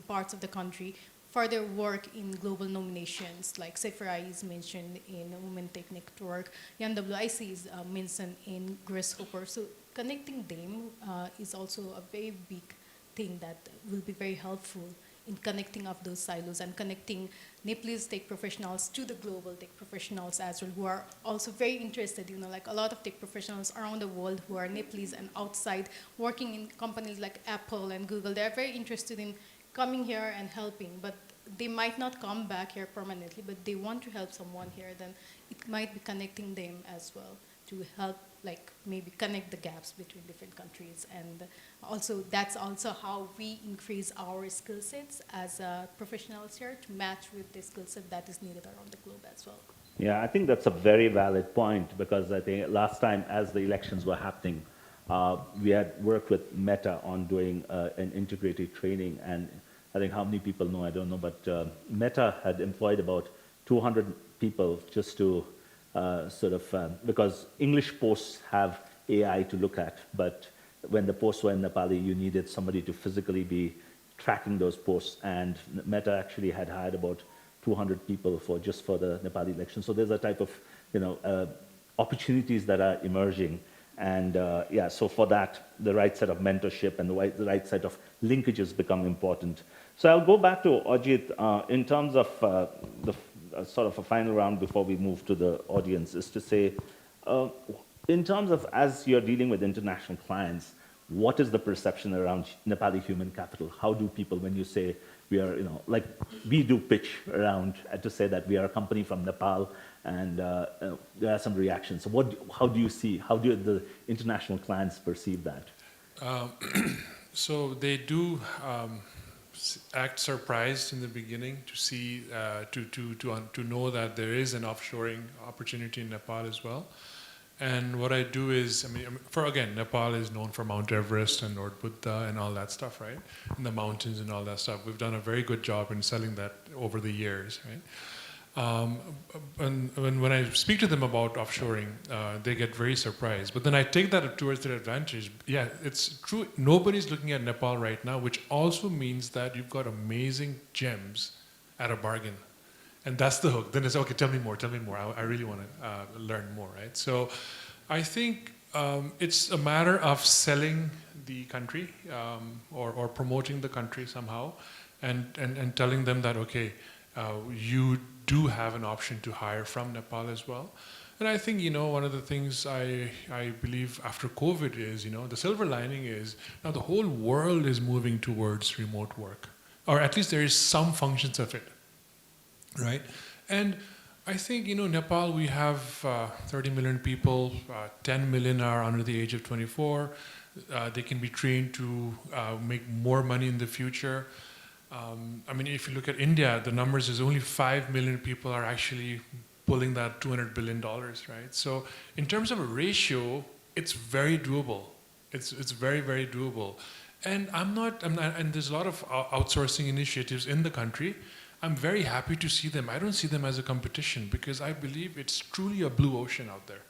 parts of the country for their work in global nominations, like Sephora is mentioned in Women Tech Network, Young WIC is mentioned in Grasshopper. So connecting them is also a very big thing that will be very helpful in connecting up those silos and connecting Nepalese tech professionals to the global tech professionals as well, who are also very interested, like a lot of tech professionals around the world who are Nepalese and outside working in companies like Apple and Google. They're very interested in coming here and helping, but they might not come back here permanently, but they want to help someone here, then it might be connecting them as well to help, like maybe connect the gaps between different countries. And also that's also how we increase our skill sets as professionals here to match with the skill set that is needed around the globe as well.
Yeah, I think that's a very valid point, because I think last time as the elections were happening, we had worked with Meta on doing an integrated training, and I think how many people know, I don't know, but Meta had employed about 200 people just to because English posts have AI to look at, but when the posts were in Nepali, you needed somebody to physically be tracking those posts, and Meta actually had hired about 200 people just for the Nepali election. So there's a type of opportunities that are emerging, and so for that, the right set of mentorship and the right set of linkages become important. So I'll go back to Ajit in terms of the sort of a final round before we move to the audience, is to say, in terms of as you're dealing with international clients, what is the perception around Nepali human capital? How do people, when you say we are, like we do pitch around to say that we are a company from Nepal, and there are some reactions. So how do you see, how do the international clients perceive that?
Um, so they do act surprised in the beginning to see, to know that there is an offshoring opportunity in Nepal as well. And what I do is, again, Nepal is known for Mount Everest and Lord Buddha and all that stuff, right? And the mountains and all that stuff. We've done a very good job in selling that over the years, right? And when I speak to them about offshoring, they get very surprised. But then I take that towards their advantage. Yeah, it's true. Nobody's looking at Nepal right now, which also means that you've got amazing gems at a bargain. And that's the hook. Then it's, okay, tell me more. I really want to learn more, right? So I think it's a matter of selling the country or promoting the country somehow and telling them that, okay, you do have an option to hire from Nepal as well. And I think, one of the things I believe after COVID is, the silver lining is now the whole world is moving towards remote work, or at least there is some functions of it. Right? And I think, Nepal, we have 30 million people, 10 million are under the age of 24. They can be trained to make more money in the future. If you look at India, the numbers is only 5 million people are actually pulling that $200 billion, right? So in terms of a ratio, it's very doable. It's very, very doable. And and there's a lot of outsourcing initiatives in the country. I'm very happy to see them. I don't see them as a competition because I believe it's truly a blue ocean out there,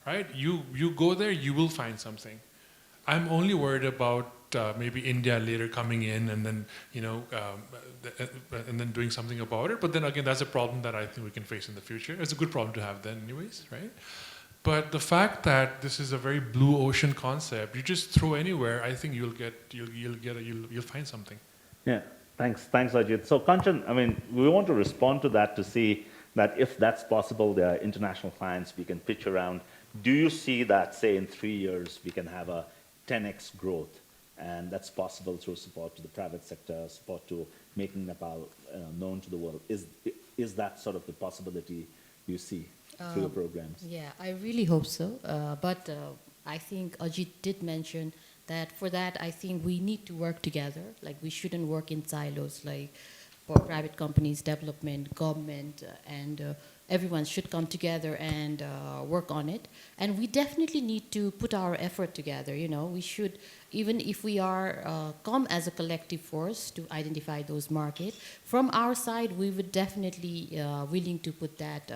right? You go there, you will find something. I'm only worried about maybe India later coming in and then, and then doing something about it. But then again, that's a problem that I think we can face in the future. It's a good problem to have then anyways, right? But the fact that this is a very blue ocean concept, you just throw anywhere, I think you'll find something.
Yeah. Thanks, Ajit. So, Kanchan, we want to respond to that to see that if that's possible, there are international clients we can pitch around. Do you see that, say, in 3 years, we can have a 10x growth, and that's possible through support to the private sector, support to making Nepal known to the world? Is that sort of the possibility you see through the programs?
Yeah, I really hope so. But I think Ajit did mention that for that, I think we need to work together. Like, we shouldn't work in silos, like for private companies, development, government, and everyone should come together and work on it. And we definitely need to put our effort together. We should, even if we are come as a collective force to identify those markets, from our side, we would definitely willing to put that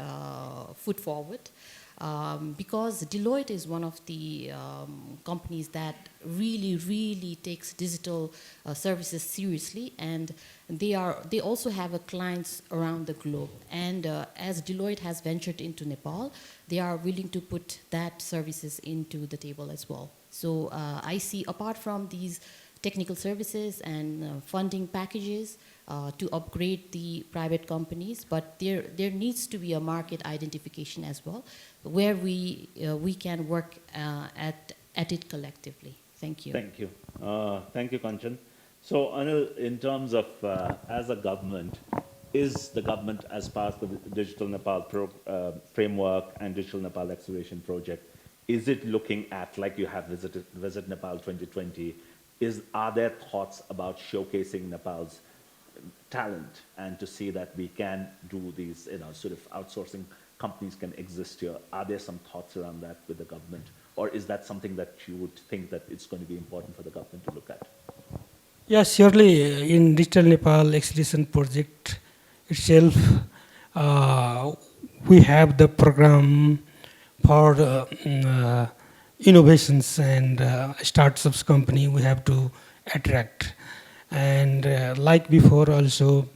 foot forward. Because Deloitte is one of the companies that really takes digital services seriously, and they also have clients around the globe. And as Deloitte has ventured into Nepal, they are willing to put that services into the table as well. So I see, apart from these technical services and funding packages, to upgrade the private companies, but there needs to be a market identification as well, where we can work at it collectively. Thank you.
Thank you. Thank you, Kanchan. So, Anil, in terms of as a government, is the government, as part of the Digital Nepal framework and Digital Nepal Acceleration Project, is it looking at, like you have Visit Nepal 2020, are there thoughts about showcasing Nepal's talent and to see that we can do these, sort of outsourcing companies can exist here? Are there some thoughts around that with the government? Or is that something that you would think that it's going to be important for the government to look at?
Yeah, surely in Digital Nepal Acceleration Project itself, we have the program for innovations and startups company we have to attract. And like before also,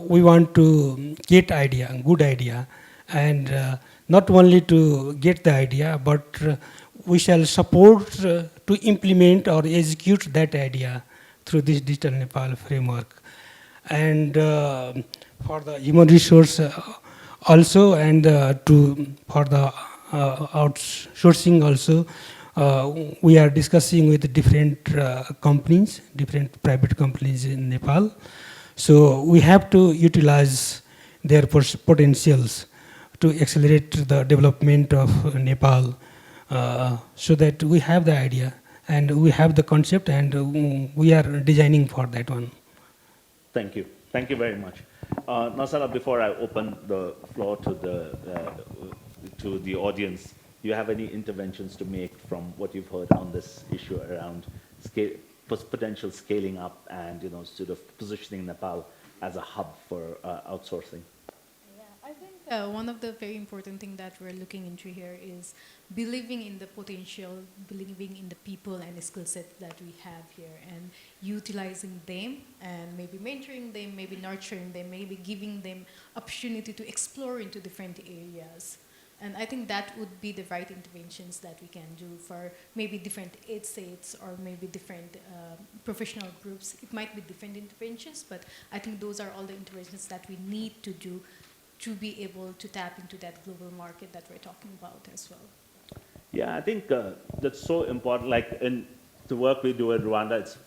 we want to get good idea, and not only to get the idea, but we shall support to implement or execute that idea through this Digital Nepal framework. And for the human resource also, and for the outsourcing also, we are discussing with different companies, different private companies in Nepal. So we have to utilize their potentials to accelerate the development of Nepal, so that we have the idea And we have the concept, and we are designing for that one.
Thank you. Thank you very much. Nasala, before I open the floor to the audience, do you have any interventions to make from what you've heard on this issue around potential scaling up and sort of positioning Nepal as a hub for outsourcing?
Yeah, I think one of the very important things that we're looking into here is believing in the potential, believing in the people and the skill set that we have here, and utilizing them, and maybe mentoring them, maybe nurturing them, maybe giving them opportunity to explore into different areas. And I think that would be the right interventions that we can do for maybe different aid states or maybe different professional groups. It might be different interventions, but I think those are all the interventions that we need to do to be able to tap into that global market that we're talking about as well.
Yeah, I think that's so important. Like in the work we do in Rwanda, it's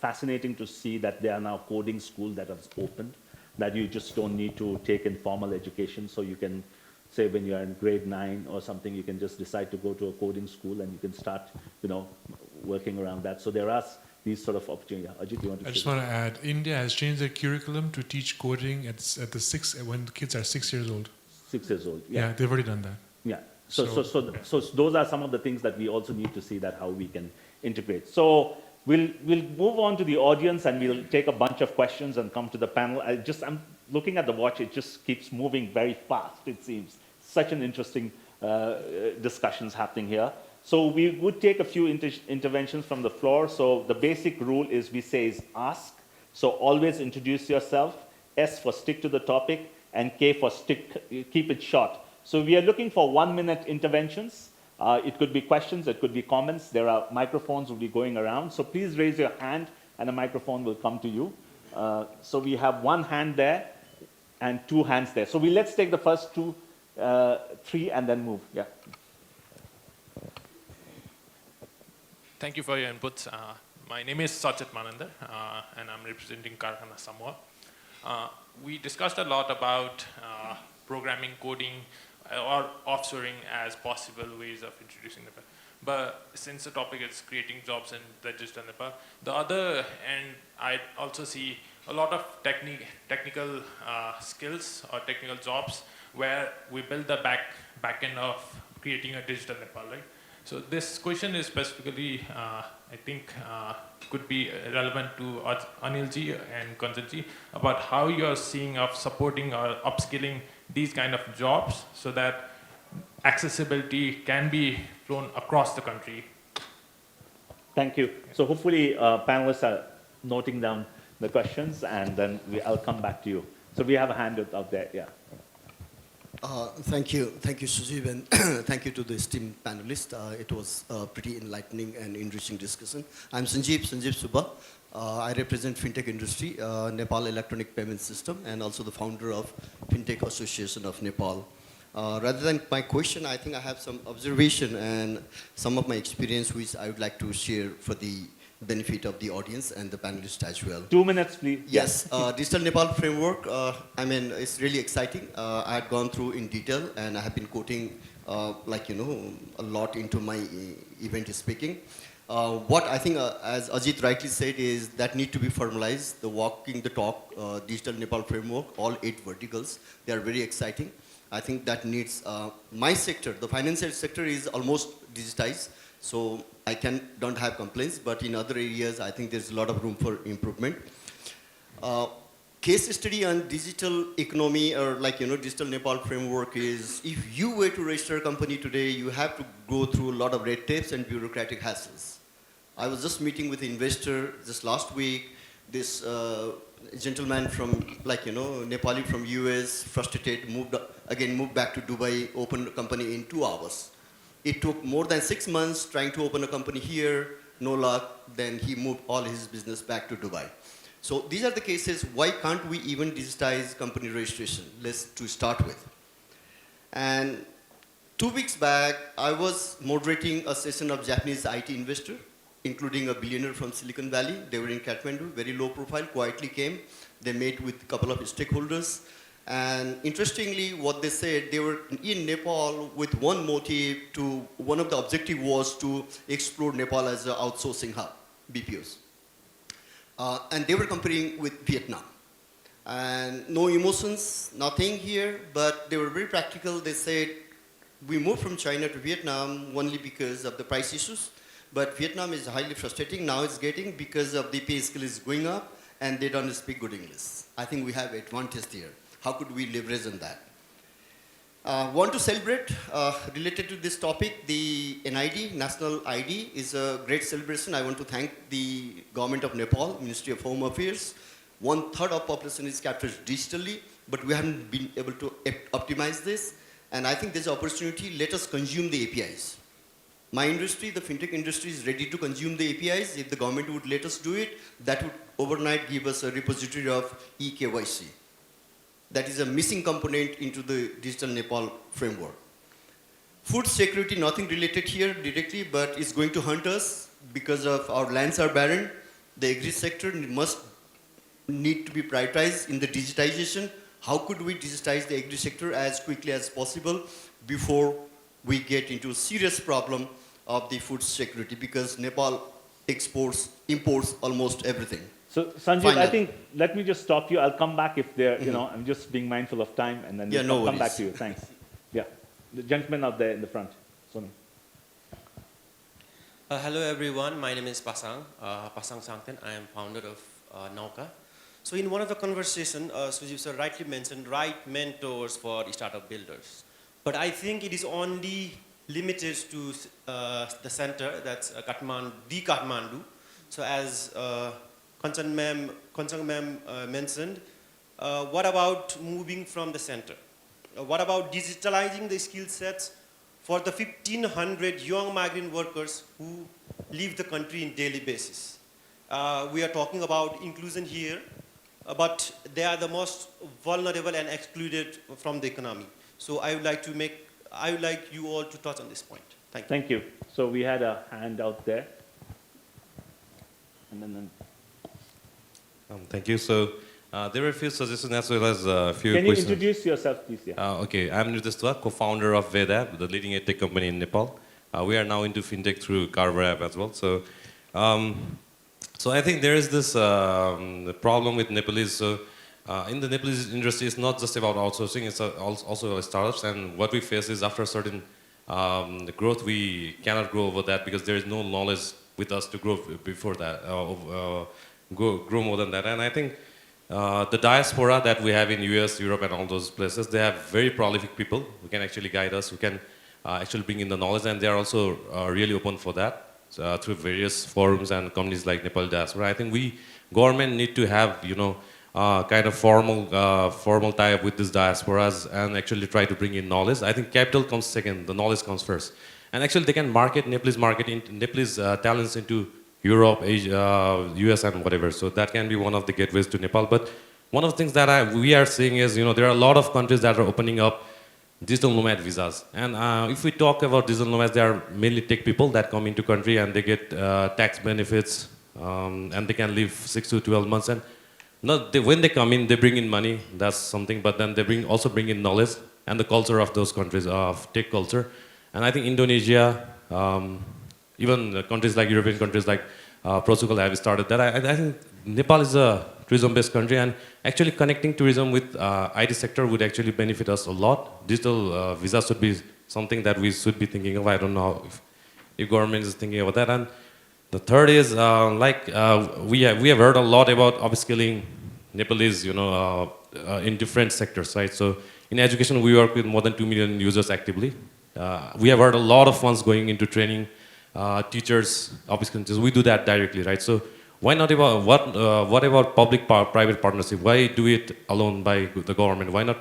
fascinating to see that there are now coding schools that have opened, that you just don't need to take informal education. So you can say when you're in grade 9 or something, you can just decide to go to a coding school and you can start, working around that. So there are these sort of opportunities. Ajit, you want to?
I just want to add, India has changed their curriculum to teach coding when the kids are 6 years old.
6 years old.
Yeah, they've already done that.
Yeah. So those are some of the things that we also need to see that how we can integrate. So we'll move on to the audience and we'll take a bunch of questions and come to the panel. I'm looking at the watch, it just keeps moving very fast, it seems. Such an interesting discussions happening here. So we would take a few interventions from the floor. So the basic rule is we say is ask. So always introduce yourself. S for stick to the topic, and K for keep it short. So we are looking for 1-minute interventions. It could be questions, it could be comments. There are microphones will be going around. So please raise your hand and a microphone will come to you. So we have 1 hand there and 2 hands there. So let's take the first 2, 3 and then move. Yeah.
Thank you for your inputs. My name is Sachit Manandar, and I'm representing Karkhana Samoa. We discussed a lot about programming, coding, or offshoring as possible ways of introducing Nepal. But since the topic is creating jobs in the digital Nepal, the other end, I also see a lot of technical skills or technical jobs where we build the back end of creating a digital Nepal, right? So this question is specifically, I think, could be relevant to Anilji and Kanchanji about how you are seeing of supporting or upskilling these kind of jobs so that accessibility can be flown across the country.
Thank you. So hopefully panelists are noting down the questions and then I'll come back to you. So we have a hand out there, yeah.
Thank you, Sujeev, and thank you to the esteemed panelists. It was a pretty enlightening and enriching discussion. I'm Sanjeev Subba. I represent fintech industry, Nepal Electronic Payment System, and also the founder of Fintech Association of Nepal. Rather than my question, I think I have some observation and some of my experience which I would like to share for the benefit of the audience and the panelists as well.
2 minutes, please.
Yes, Digital Nepal framework, it's really exciting. I had gone through in detail and I have been quoting a lot into my event speaking. What I think, as Ajit rightly said, is that need to be formalized, the walking the talk, Digital Nepal framework, all 8 verticals, they are very exciting. I think that needs, my sector, the financial sector is almost digitized, so I don't have complaints, but in other areas, I think there's a lot of room for improvement. Case study on digital economy or digital Nepal framework is, if you were to register a company today, you have to go through a lot of red tapes and bureaucratic hassles. I was just meeting with an investor just last week. This gentleman from, Nepali from US, frustrated, moved back to Dubai, opened a company in 2 hours. It took more than 6 months trying to open a company here, no luck, then he moved all his business back to Dubai. So these are the cases, why can't we even digitize company registration? To start with. And 2 weeks back, I was moderating a session of Japanese IT investor, including a billionaire from Silicon Valley. They were in Kathmandu, very low profile, quietly came. They met with a couple of stakeholders. And interestingly, what they said, they were in Nepal with one motive one of the objective was to explore Nepal as an outsourcing hub, BPOs. And they were comparing with Vietnam. And no emotions, nothing here, but they were very practical. They said, we moved from China to Vietnam only because of the price issues, but Vietnam is highly frustrating. Now it's getting because of the pay scale is going up and they don't speak good English. I think we have advantage here. How could we leverage on that? Want to celebrate, related to this topic, the NID, National ID, is a great celebration. I want to thank the government of Nepal, Ministry of Home Affairs. 1/3 of population is captured digitally, but we haven't been able to optimize this. And I think there's an opportunity, let us consume the APIs. My industry, the fintech industry, is ready to consume the APIs. If the government would let us do it, that would overnight give us a repository of eKYC. That is a missing component into the Digital Nepal framework. Food security, nothing related here directly, but it's going to hunt us because of our lands are barren. The agri sector must need to be prioritized in the digitization. How could we digitize the agri sector as quickly as possible before we get into a serious problem of the food security, because Nepal imports almost everything.
So Sanjeev,
Final.
I think, let me just stop you. I'll come back if there, I'm just being mindful of time, and then
Yeah, no
I'll come back
worries.
to you. Thanks. Yeah, the gentleman out there in the front, Sonu.
Hello everyone, my name is Pasang Sangten. I am founder of Nauka. So in one of the conversations, Sujib sir rightly mentioned right mentors for startup builders. But I think it is only limited to the center, that's Kathmandu. So as Kanchan ma'am mentioned, what about moving from the center? What about digitalizing the skill sets for the 1,500 young migrant workers who leave the country in daily basis? We are talking about inclusion here, but they are the most vulnerable and excluded from the economy. So I would like you all to touch on this point. Thank you.
Thank you. So we had a hand out there. And then
Thank you. So there were a few suggestions as well as a few
can you
questions.
introduce yourself, please? Yeah.
Okay, I'm Nirdesh, co-founder of Veda, the leading edtech company in Nepal. We are now into fintech through Carver app as well. So, so I think there is this problem with Nepalese. So in the Nepalese industry, it's not just about outsourcing, it's also about startups. And what we face is after a certain growth, we cannot grow over that because there is no knowledge with us to grow before that, grow more than that. And I think the diaspora that we have in US, Europe, and all those places, they have very prolific people who can actually guide us, who can actually bring in the knowledge, and they are also really open for that through various forums and companies like Nepal Diaspora. I think government need to have, kind of formal tie-up with these diasporas and actually try to bring in knowledge. I think capital comes second, the knowledge comes first. And actually they can market Nepalese talents into Europe, Asia, US, and whatever. So that can be one of the gateways to Nepal. But one of the things that we are seeing is, there are a lot of countries that are opening up digital nomad visas. And if we talk about digital nomads, they are mainly tech people that come into country and they get tax benefits, and they can live 6 to 12 months. And when they come in, they bring in money. That's something. But then they also bring in knowledge and the culture of those countries, of tech culture. And I think Indonesia, even countries like European countries like Portugal have started that. I think Nepal is a tourism-based country, and actually connecting tourism with IT sector would actually benefit us a lot. Digital visas should be something that we should be thinking of. I don't know if government is thinking about that. And the third is we have heard a lot about upskilling Nepalese, in different sectors, right? So in education, we work with more than 2 million users actively. We have heard a lot of funds going into training teachers, upskilling. We do that directly, right? So why not what about public-private partnership? Why do it alone by the government? Why not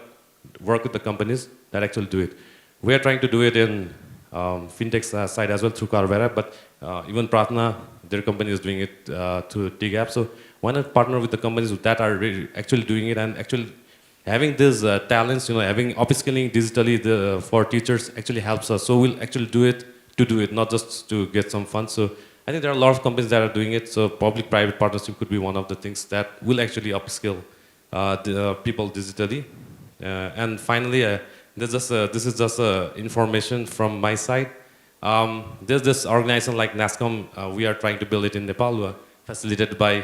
work with the companies that actually do it? We are trying to do it in fintech side as well through Carvera, but even Pratna, their company is doing it through TGAP. So why not partner with the companies that are really actually doing it, and actually having these talents, having upskilling digitally for teachers actually helps us. So we'll actually do it to do it, not just to get some funds. So I think there are a lot of companies that are doing it. So public-private partnership could be one of the things that will actually upskill the people digitally. And finally, this is just information from my side. There's this organization like NASCOM. We are trying to build it in Nepal, facilitated by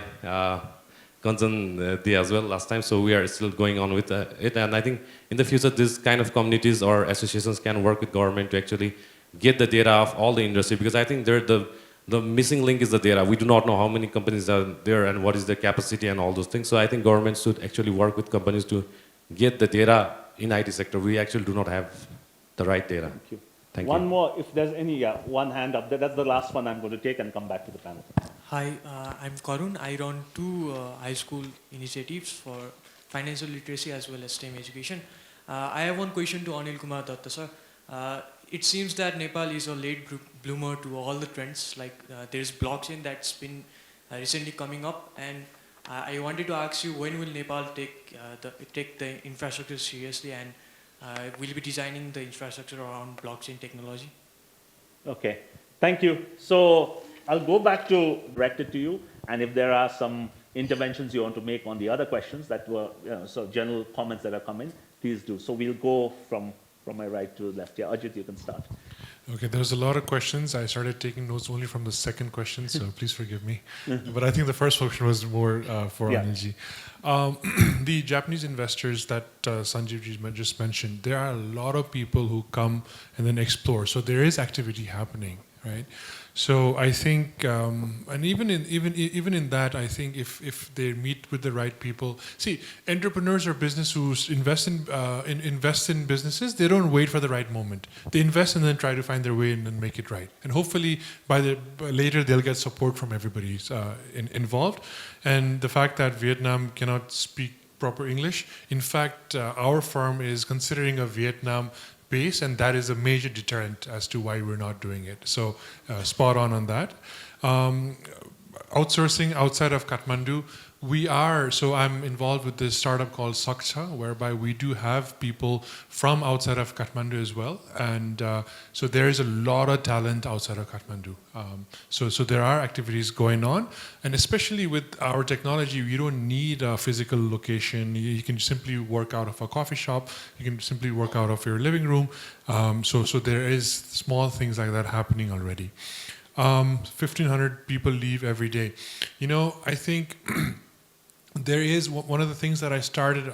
Kanchan as well last time. So we are still going on with it. And I think in the future, this kind of communities or associations can work with government to actually get the data of all the industry, because I think the missing link is the data. We do not know how many companies are there and what is their capacity and all those things. So I think government should actually work with companies to get the data in IT sector. We actually do not have the right data.
Thank you.
Thank
One
you.
more, if there's any, one hand up there. That's the last one I'm going to take and come back to the panel.
Hi, I'm Karun. I run two high school initiatives for financial literacy as well as STEM education. I have one question to Anil Kumar Datta, sir. It seems that Nepal is a late bloomer to all the trends. Like there's blockchain that's been recently coming up, and I wanted to ask you, when will Nepal take the infrastructure seriously, and will you be designing the infrastructure around blockchain technology?
Okay, thank you. So I'll go back to directed to you, and if there are some interventions you want to make on the other questions that were, so general comments that are coming, please do. So we'll go from my right to left. Yeah, Ajit, you can start.
Okay, there was a lot of questions. I started taking notes only from the second question, so please forgive me. But I think the first question was more for Anilji. The Japanese investors that Sanjeev just mentioned, there are a lot of people who come and then explore. So there is activity happening, right? So I think, and even in that, I think if they meet with the right people, see, entrepreneurs or business who invest in businesses, they don't wait for the right moment. They invest and then try to find their way in and make it right. And hopefully, later they'll get support from everybody involved. And the fact that Vietnam cannot speak proper English, in fact, our firm is considering a Vietnam base, and that is a major deterrent as to why we're not doing it. So spot on that. Outsourcing outside of Kathmandu, so I'm involved with this startup called Saksha, whereby we do have people from outside of Kathmandu as well. And so there is a lot of talent outside of Kathmandu. So there are activities going on. And especially with our technology, you don't need a physical location. You can simply work out of a coffee shop. You can simply work out of your living room. So there is small things like that happening already. 1,500 people leave every day. I think there is one of the things that I started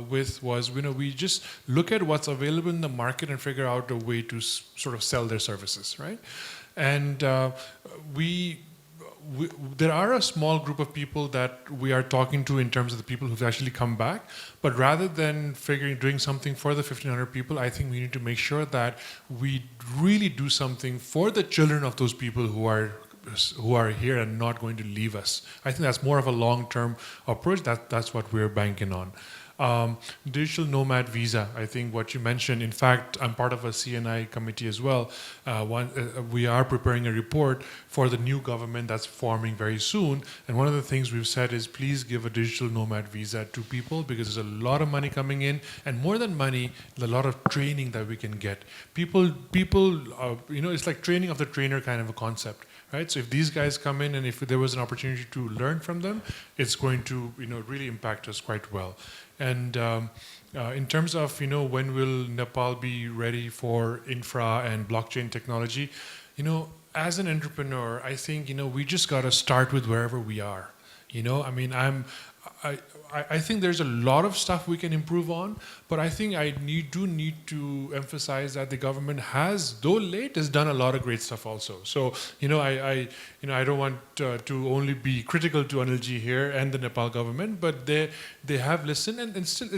with was, we just look at what's available in the market and figure out a way to sort of sell their services, right? And there are a small group of people that we are talking to in terms of the people who've actually come back. But rather than doing something for the 1,500 people, I think we need to make sure that we really do something for the children of those people who are here and not going to leave us. I think that's more of a long-term approach. That's what we're banking on. Digital nomad visa, I think what you mentioned, in fact, I'm part of a CNI committee as well. We are preparing a report for the new government that's forming very soon. And one of the things we've said is, please give a digital nomad visa to people, because there's a lot of money coming in, and more than money, a lot of training that we can get. People, it's like training of the trainer kind of a concept. Right? So if these guys come in and if there was an opportunity to learn from them, it's going to really impact us quite well. And in terms of when will Nepal be ready for infra and blockchain technology, as an entrepreneur, I think we just got to start with wherever we are. I think there's a lot of stuff we can improve on, but I think I do need to emphasize that the government has, though late, has done a lot of great stuff also. So, I don't want to only be critical to Anilji here and the Nepal government, but they have listened, and still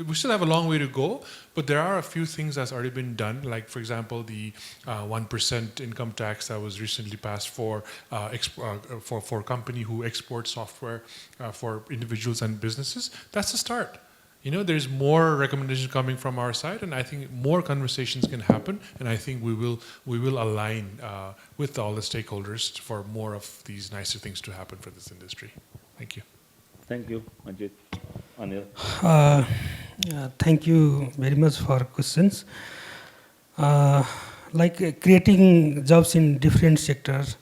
we still have a long way to go. But there are a few things that's already been done, like for example the 1% income tax that was recently passed for company who export software for individuals and businesses. That's a start. There's more recommendations coming from our side, and I think more conversations can happen, and I think we will align with all the stakeholders for more of these nicer things to happen for this industry. Thank you.
Thank you, Ajit. Anil.
Thank you very much for questions. Like creating jobs in different sectors,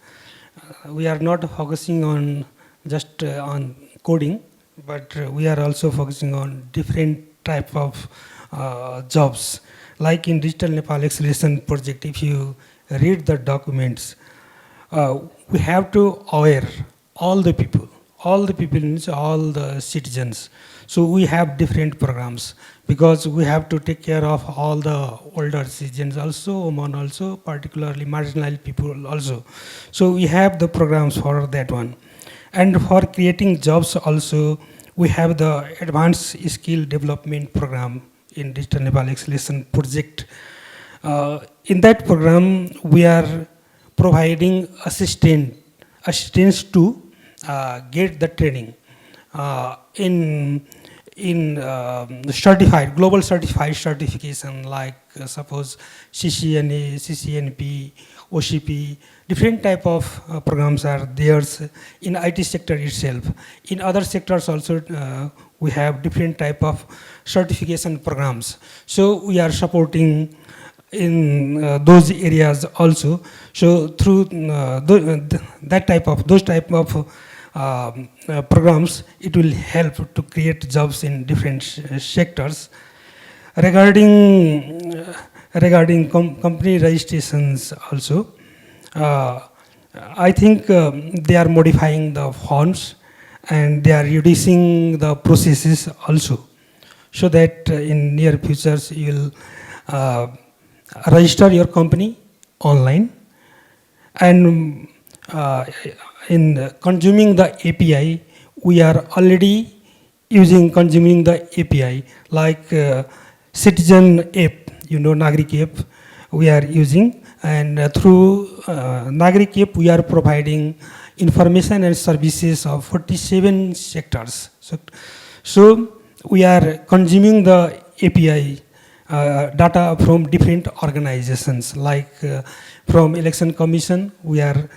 we are not focusing on just on coding, but we are also focusing on different type of jobs. Like in Digital Nepal Acceleration Project, if you read the documents, we have to aware all the people means all the citizens. So we have different programs because we have to take care of all the older citizens also, women also, particularly marginalized people also. So we have the programs for that one. And for creating jobs also, we have the advanced skill development program in Digital Nepal Acceleration Project. In that program, we are providing assistance to get the training in certified, global certified certification like suppose CCNA, CCNP, OCP, different type of programs are there in IT sector itself. In other sectors also we have different type of certification programs. So we are supporting in those areas also. So through those type of programs, it will help to create jobs in different sectors. Regarding company registrations also, I think they are modifying the forms and they are reducing the processes also, so that in near futures you will register your company online, and in consuming the API, we are already consuming the API like Citizen app, Nagrik app we are using, and through Nagrik app we are providing information and services of 47 sectors. So we are consuming the API data from different organizations, like from Election Commission, we are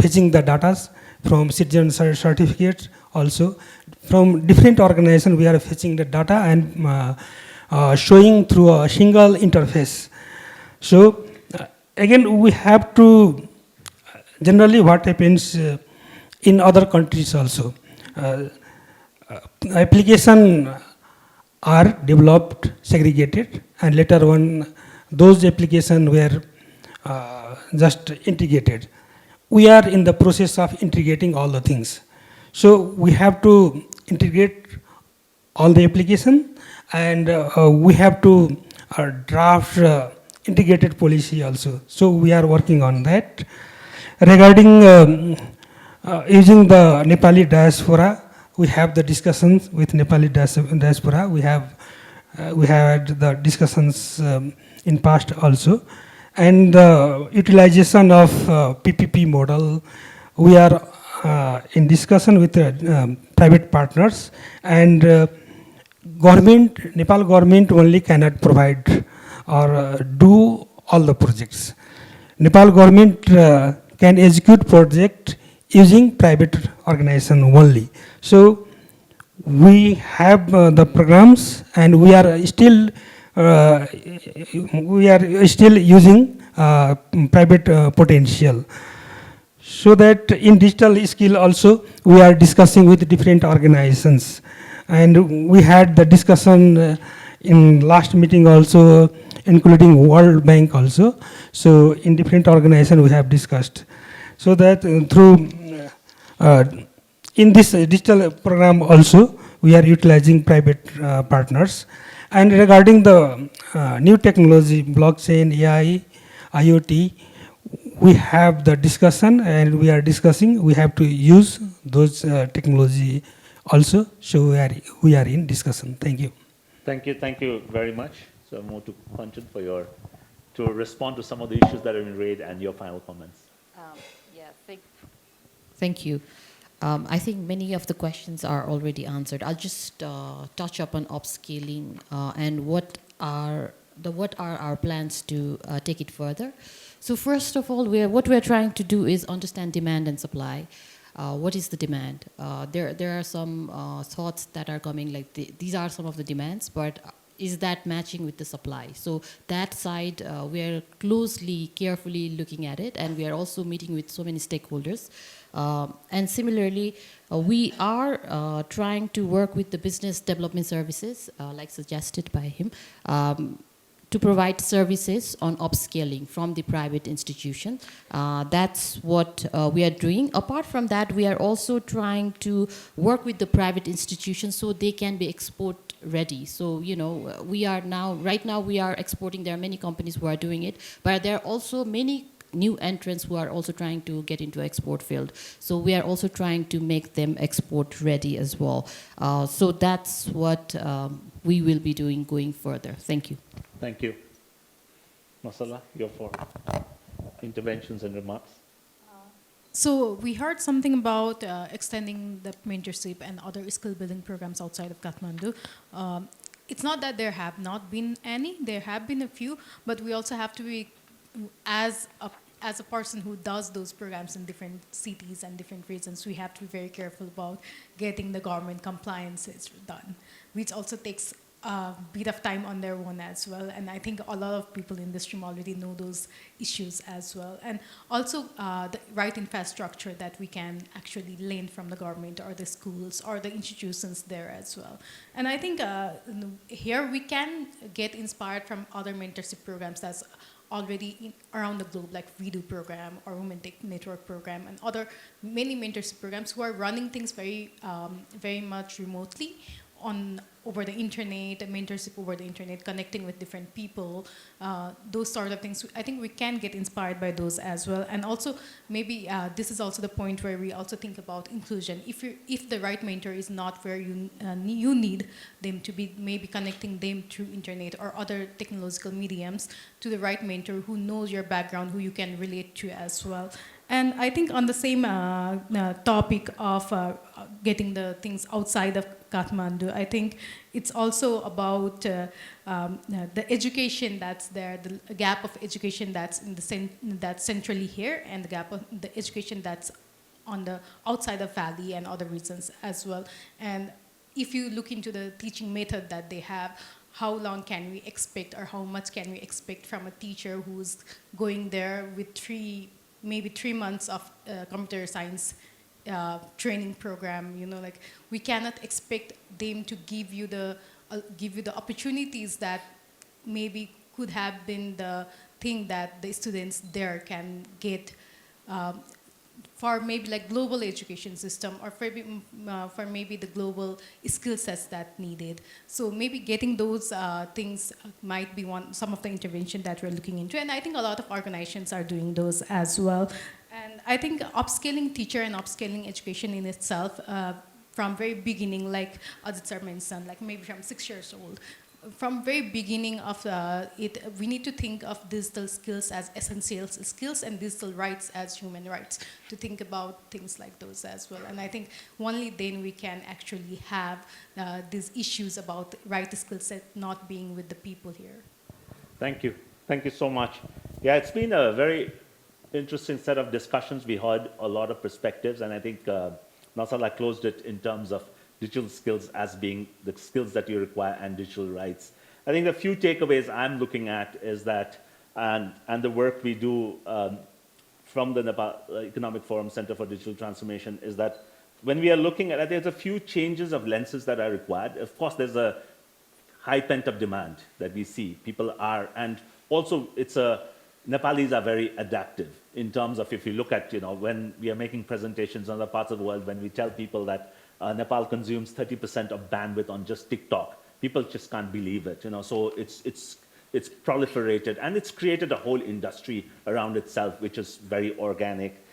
fetching the data from citizen certificates also. From different organizations, we are fetching the data and showing through a single interface. So again, we have to, generally what happens in other countries also, application are developed, segregated, and later on those applications were just integrated. We are in the process of integrating all the things. So we have to integrate all the application, and we have to draft integrated policy also. So we are working on that. Regarding using the Nepali diaspora, we have the discussions with Nepali diaspora. We have had the discussions in past also, and the utilization of PPP model. We are in discussion with private partners, and Nepal government only cannot provide or do all the projects. Nepal government can execute project using private organization only. So we have the programs, and we are still using private potential. So that in digital skill also, we are discussing with different organizations. And we had the discussion in last meeting also, including World Bank also. So in different organizations we have discussed. So that through, in this digital program also, we are utilizing private partners. And regarding the new technology, blockchain, AI, IoT, we have the discussion, and we are discussing, we have to use those technology also. So we are in discussion. Thank you.
Thank you very much. So more to Kanchan to respond to some of the issues that have been raised and your final comments.
Thank you. I think many of the questions are already answered. I'll just touch up on upscaling and what are our plans to take it further. So first of all, what we're trying to do is understand demand and supply. What is the demand? There are some thoughts that are coming, like these are some of the demands, but is that matching with the supply? So that side, we are closely, carefully looking at it, and we are also meeting with so many stakeholders. And similarly, We are trying to work with the business development services, like suggested by him, to provide services on upscaling from the private institution. That's what we are doing. Apart from that, we are also trying to work with the private institutions so they can be export ready. So, you know, right now we are exporting. There are many companies who are doing it, but there are also many new entrants who are also trying to get into export field. So we are also trying to make them export ready as well. So that's what we will be doing going further. Thank you.
Thank you. Masala, your four interventions and remarks.
So we heard something about extending the mentorship and other skill building programs outside of Kathmandu. It's not that there have not been any, there have been a few, but we also have to be, as a person who does those programs in different cities and different regions, we have to be very careful about getting the government compliances done, which also takes a bit of time on their own as well. And I think a lot of people in this room already know those issues as well. And also the right infrastructure that we can actually lend from the government or the schools or the institutions there as well. And I think here we can get inspired from other mentorship programs that's already around the globe, like WeDo program or Women Tech Network program, and other many mentorship programs who are running things very, very much remotely over the internet, mentorship over the internet, connecting with different people, those sort of things. I think we can get inspired by those as well. And also, maybe this is also the point where we also think about inclusion. If the right mentor is not where you need them to be, maybe connecting them through internet or other technological mediums to the right mentor who knows your background, who you can relate to as well. And I think on the same topic of getting the things outside of Kathmandu, I think it's also about the education that's there, the gap of education that's that's centrally here, and the gap of the education that's on the outside of Valley and other regions as well. And if you look into the teaching method that they have, how long can we expect, or how much can we expect from a teacher who's going there with maybe 3 months of computer science training program? You know, like, we cannot expect them to give you the opportunities that maybe could have been the thing that the students there can get for maybe like global education system, or for maybe the global skill sets that needed. So maybe getting those things might be some of the intervention that we're looking into. And I think a lot of organizations are doing those as well. And I think upscaling teacher and upscaling education in itself, from very beginning, like Adit sir mentioned, like maybe from 6 years old, from very beginning of it, we need to think of digital skills as essential skills and digital rights as human rights, to think about things like those as well. And I think only then we can actually have these issues about right skill set not being with the people here.
Thank you. Thank you so much. Yeah, it's been a very interesting set of discussions. We heard a lot of perspectives, and I think Nasala closed it in terms of digital skills as being the skills that you require and digital rights. I think the few takeaways I'm looking at is that, and the work we do from the Nepal Economic Forum Center for Digital Transformation, is that when we are looking at it, there's a few changes of lenses that are required. Of course, there's a high pent-up demand that we see. People are, and also Nepalis are very adaptive in terms of, if you look at, when we are making presentations in other parts of the world, when we tell people that Nepal consumes 30% of bandwidth on just TikTok, people just can't believe it. So it's proliferated, and it's created a whole industry around itself, which is very organic.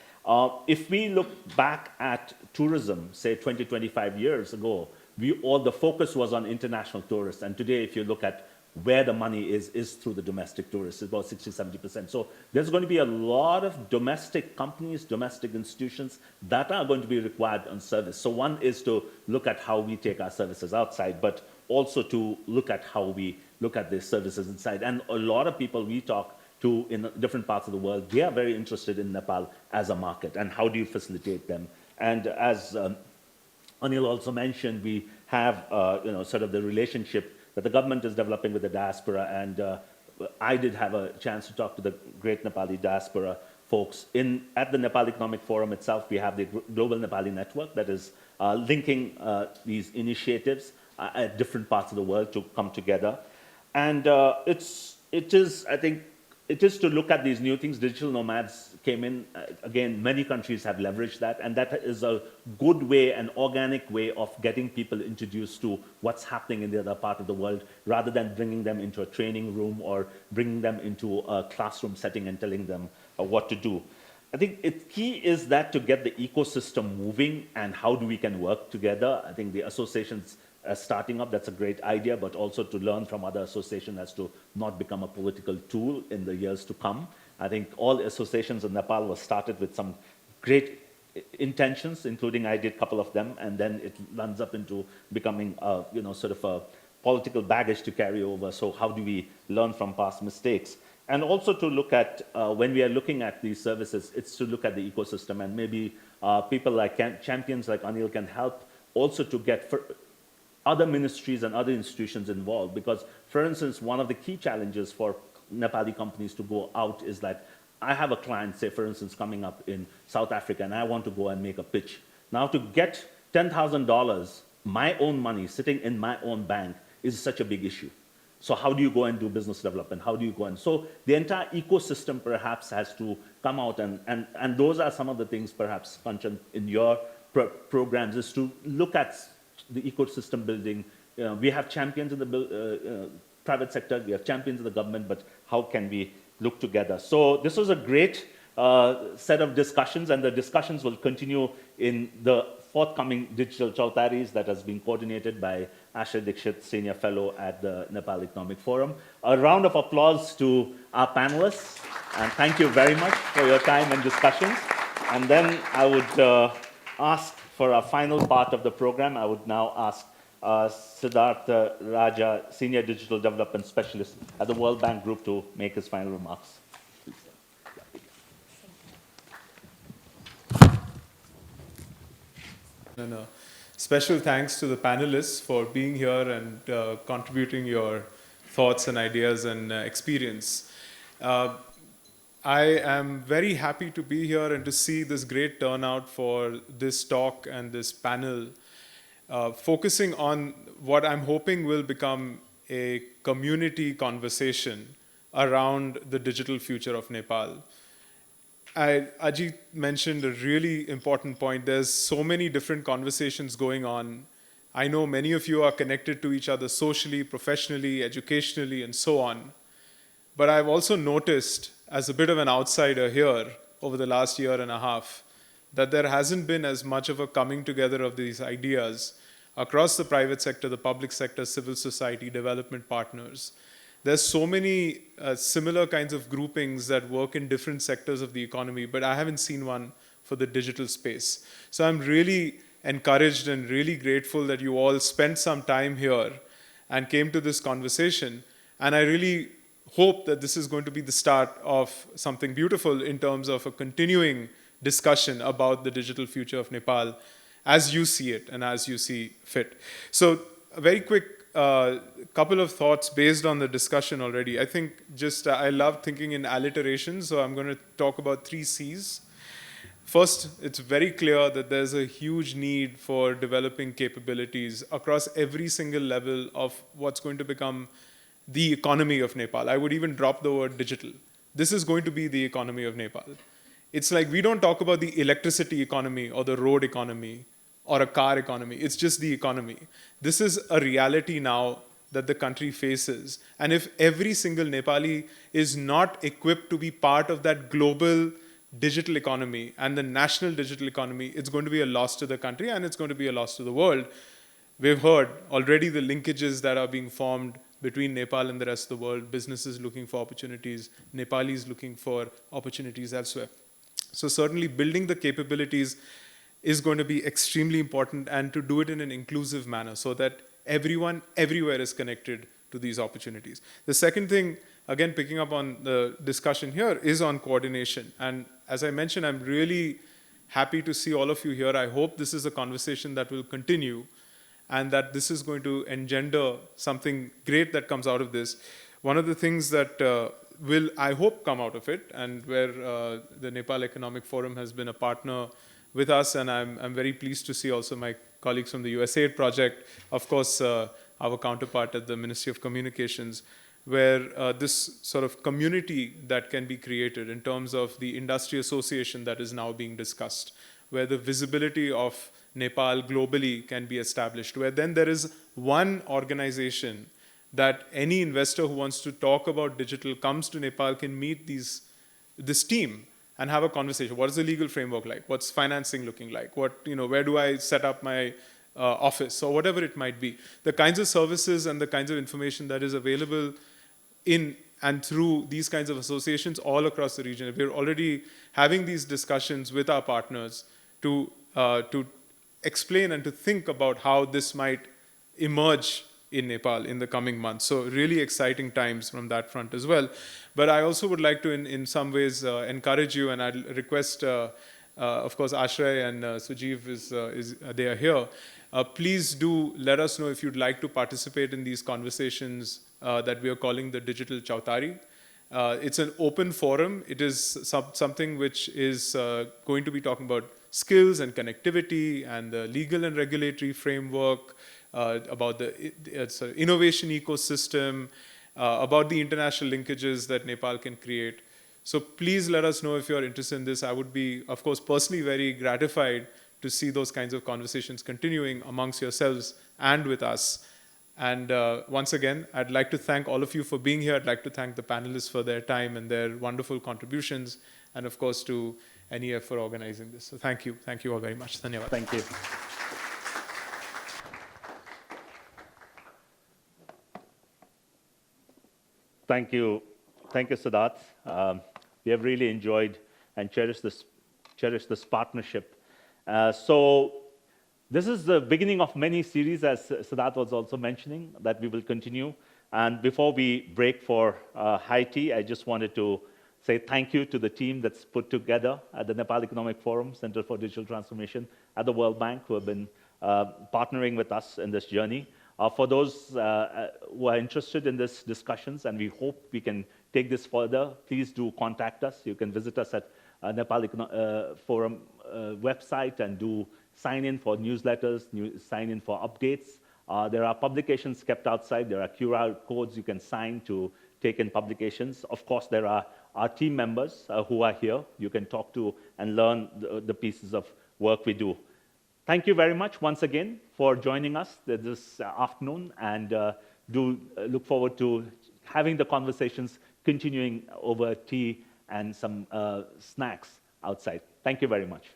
If we look back at tourism, say 20, 25 years ago, the focus was on international tourists, and today, if you look at where the money is through the domestic tourists, it's about 60, 70%. So there's going to be a lot of domestic companies, domestic institutions that are going to be required on service. So one is to look at how we take our services outside, but also to look at how we look at these services inside. And a lot of people we talk to in different parts of the world, they are very interested in Nepal as a market, and how do you facilitate them. And as Anil also mentioned, we have sort of the relationship that the government is developing with the diaspora, and I did have a chance to talk to the great Nepali diaspora folks. At the Nepal Economic Forum itself, we have the Global Nepali Network that is linking these initiatives at different parts of the world to come together. And it is, I think, it is to look at these new things. Digital nomads came in. Again, many countries have leveraged that, and that is a good way, an organic way of getting people introduced to what's happening in the other part of the world, rather than bringing them into a training room or bringing them into a classroom setting and telling them what to do. I think key is that to get the ecosystem moving and how we can work together. I think the associations starting up, that's a great idea, but also to learn from other associations as to not become a political tool in the years to come. I think all associations in Nepal were started with some great intentions, including I did a couple of them, and then it runs up into becoming sort of a political baggage to carry over. So how do we learn from past mistakes? And also to look at, when we are looking at these services, it's to look at the ecosystem, and maybe people like champions like Anil can help also to get other ministries and other institutions involved. Because, for instance, one of the key challenges for Nepali companies to go out is like, I have a client, say, for instance, coming up in South Africa, and I want to go and make a pitch. Now, to get $10,000, my own money sitting in my own bank is such a big issue. So how do you go and do business development? How do you go and... So the entire ecosystem perhaps has to come out, and those are some of the things perhaps, Kanchan, in your programs, is to look at the ecosystem building. We have champions in the private sector, we have champions in the government, but how can we look together? So this was a great set of discussions, and the discussions will continue in the forthcoming digital Chautaris that has been coordinated by Asher Dixit, Senior Fellow at the Nepal Economic Forum. A round of applause to our panelists, and thank you very much for your time and discussions. And then I would ask for our final part of the program, I would now ask Siddhartha Raja, Senior Digital Development Specialist at the World Bank Group, to make his final remarks.
And a special thanks to the panelists for being here and contributing your thoughts and ideas and experience. I am very happy to be here and to see this great turnout for this talk and this panel, focusing on what I'm hoping will become a community conversation around the digital future of Nepal. Ajit mentioned a really important point. There's so many different conversations going on. I know many of you are connected to each other socially, professionally, educationally, and so on. But I've also noticed, as a bit of an outsider here over the last year and a half, that there hasn't been as much of a coming together of these ideas across the private sector, the public sector, civil society, development partners. There's so many similar kinds of groupings that work in different sectors of the economy, but I haven't seen one for the digital space. So I'm really encouraged and really grateful that you all spent some time here and came to this conversation. And I really hope that this is going to be the start of something beautiful in terms of a continuing discussion about the digital future of Nepal as you see it and as you see fit. So a very quick couple of thoughts based on the discussion already. I think just I love thinking in alliteration, so I'm going to talk about 3 C's. First, it's very clear that there's a huge need for developing capabilities across every single level of what's going to become the economy of Nepal. I would even drop the word digital. This is going to be the economy of Nepal. It's like we don't talk about the electricity economy or the road economy or a car economy. It's just the economy. This is a reality now that the country faces. And if every single Nepali is not equipped to be part of that global digital economy and the national digital economy, it's going to be a loss to the country and it's going to be a loss to the world. We've heard already the linkages that are being formed between Nepal and the rest of the world, businesses looking for opportunities, Nepalis looking for opportunities elsewhere. So certainly building the capabilities is going to be extremely important, and to do it in an inclusive manner so that everyone, everywhere is connected to these opportunities. The second thing, again, picking up on the discussion here, is on coordination. And as I mentioned, I'm really happy to see all of you here. I hope this is a conversation that will continue and that this is going to engender something great that comes out of this. One of the things that will, I hope, come out of it, and where the Nepal Economic Forum has been a partner with us, and I'm very pleased to see also my colleagues from the USAID project, of course, our counterpart at the Ministry of Communications, where this sort of community that can be created in terms of the industry association that is now being discussed, where the visibility of Nepal globally can be established, where then there is one organization that any investor who wants to talk about digital comes to Nepal can meet this team and have a conversation. What is the legal framework like? What's financing looking like? Where do I set up my office, or whatever it might be? The kinds of services and the kinds of information that is available in and through these kinds of associations all across the region. We're already having these discussions with our partners to explain and to think about how this might emerge in Nepal in the coming months. So really exciting times from that front as well. But I also would like to, in some ways, encourage you, and I'll request, of course, Ashray and Sujeev they are here. Please do let us know if you'd like to participate in these conversations that we are calling the Digital Chautari. It's an open forum. It is something which is going to be talking about skills and connectivity and the legal and regulatory framework, about the innovation ecosystem, about the international linkages that Nepal can create. So please let us know if you're interested in this. I would be, of course, personally very gratified to see those kinds of conversations continuing amongst yourselves and with us. And once again, I'd like to thank all of you for being here. I'd like to thank the panelists for their time and their wonderful contributions, and of course to NEF for organizing this. So thank you. Thank you all very much. Dhanyawad.
Thank you. Thank you. Thank you, Siddharth. We have really enjoyed and cherished this partnership. So this is the beginning of many series, as Siddharth was also mentioning, that we will continue. And before we break for high tea, I just wanted to say thank you to the team that's put together at the Nepal Economic Forum, Center for Digital Transformation, at the World Bank, who have been partnering with us in this journey. For those who are interested in these discussions, and we hope we can take this further, please do contact us. You can visit us at Nepal Forum website and do sign in for newsletters, sign in for updates. There are publications kept outside. There are QR codes you can sign to take in publications. Of course, there are our team members who are here. You can talk to and learn the pieces of work we do. Thank you very much once again for joining us this afternoon, and do look forward to having the conversations continuing over tea and some snacks outside. Thank you very much.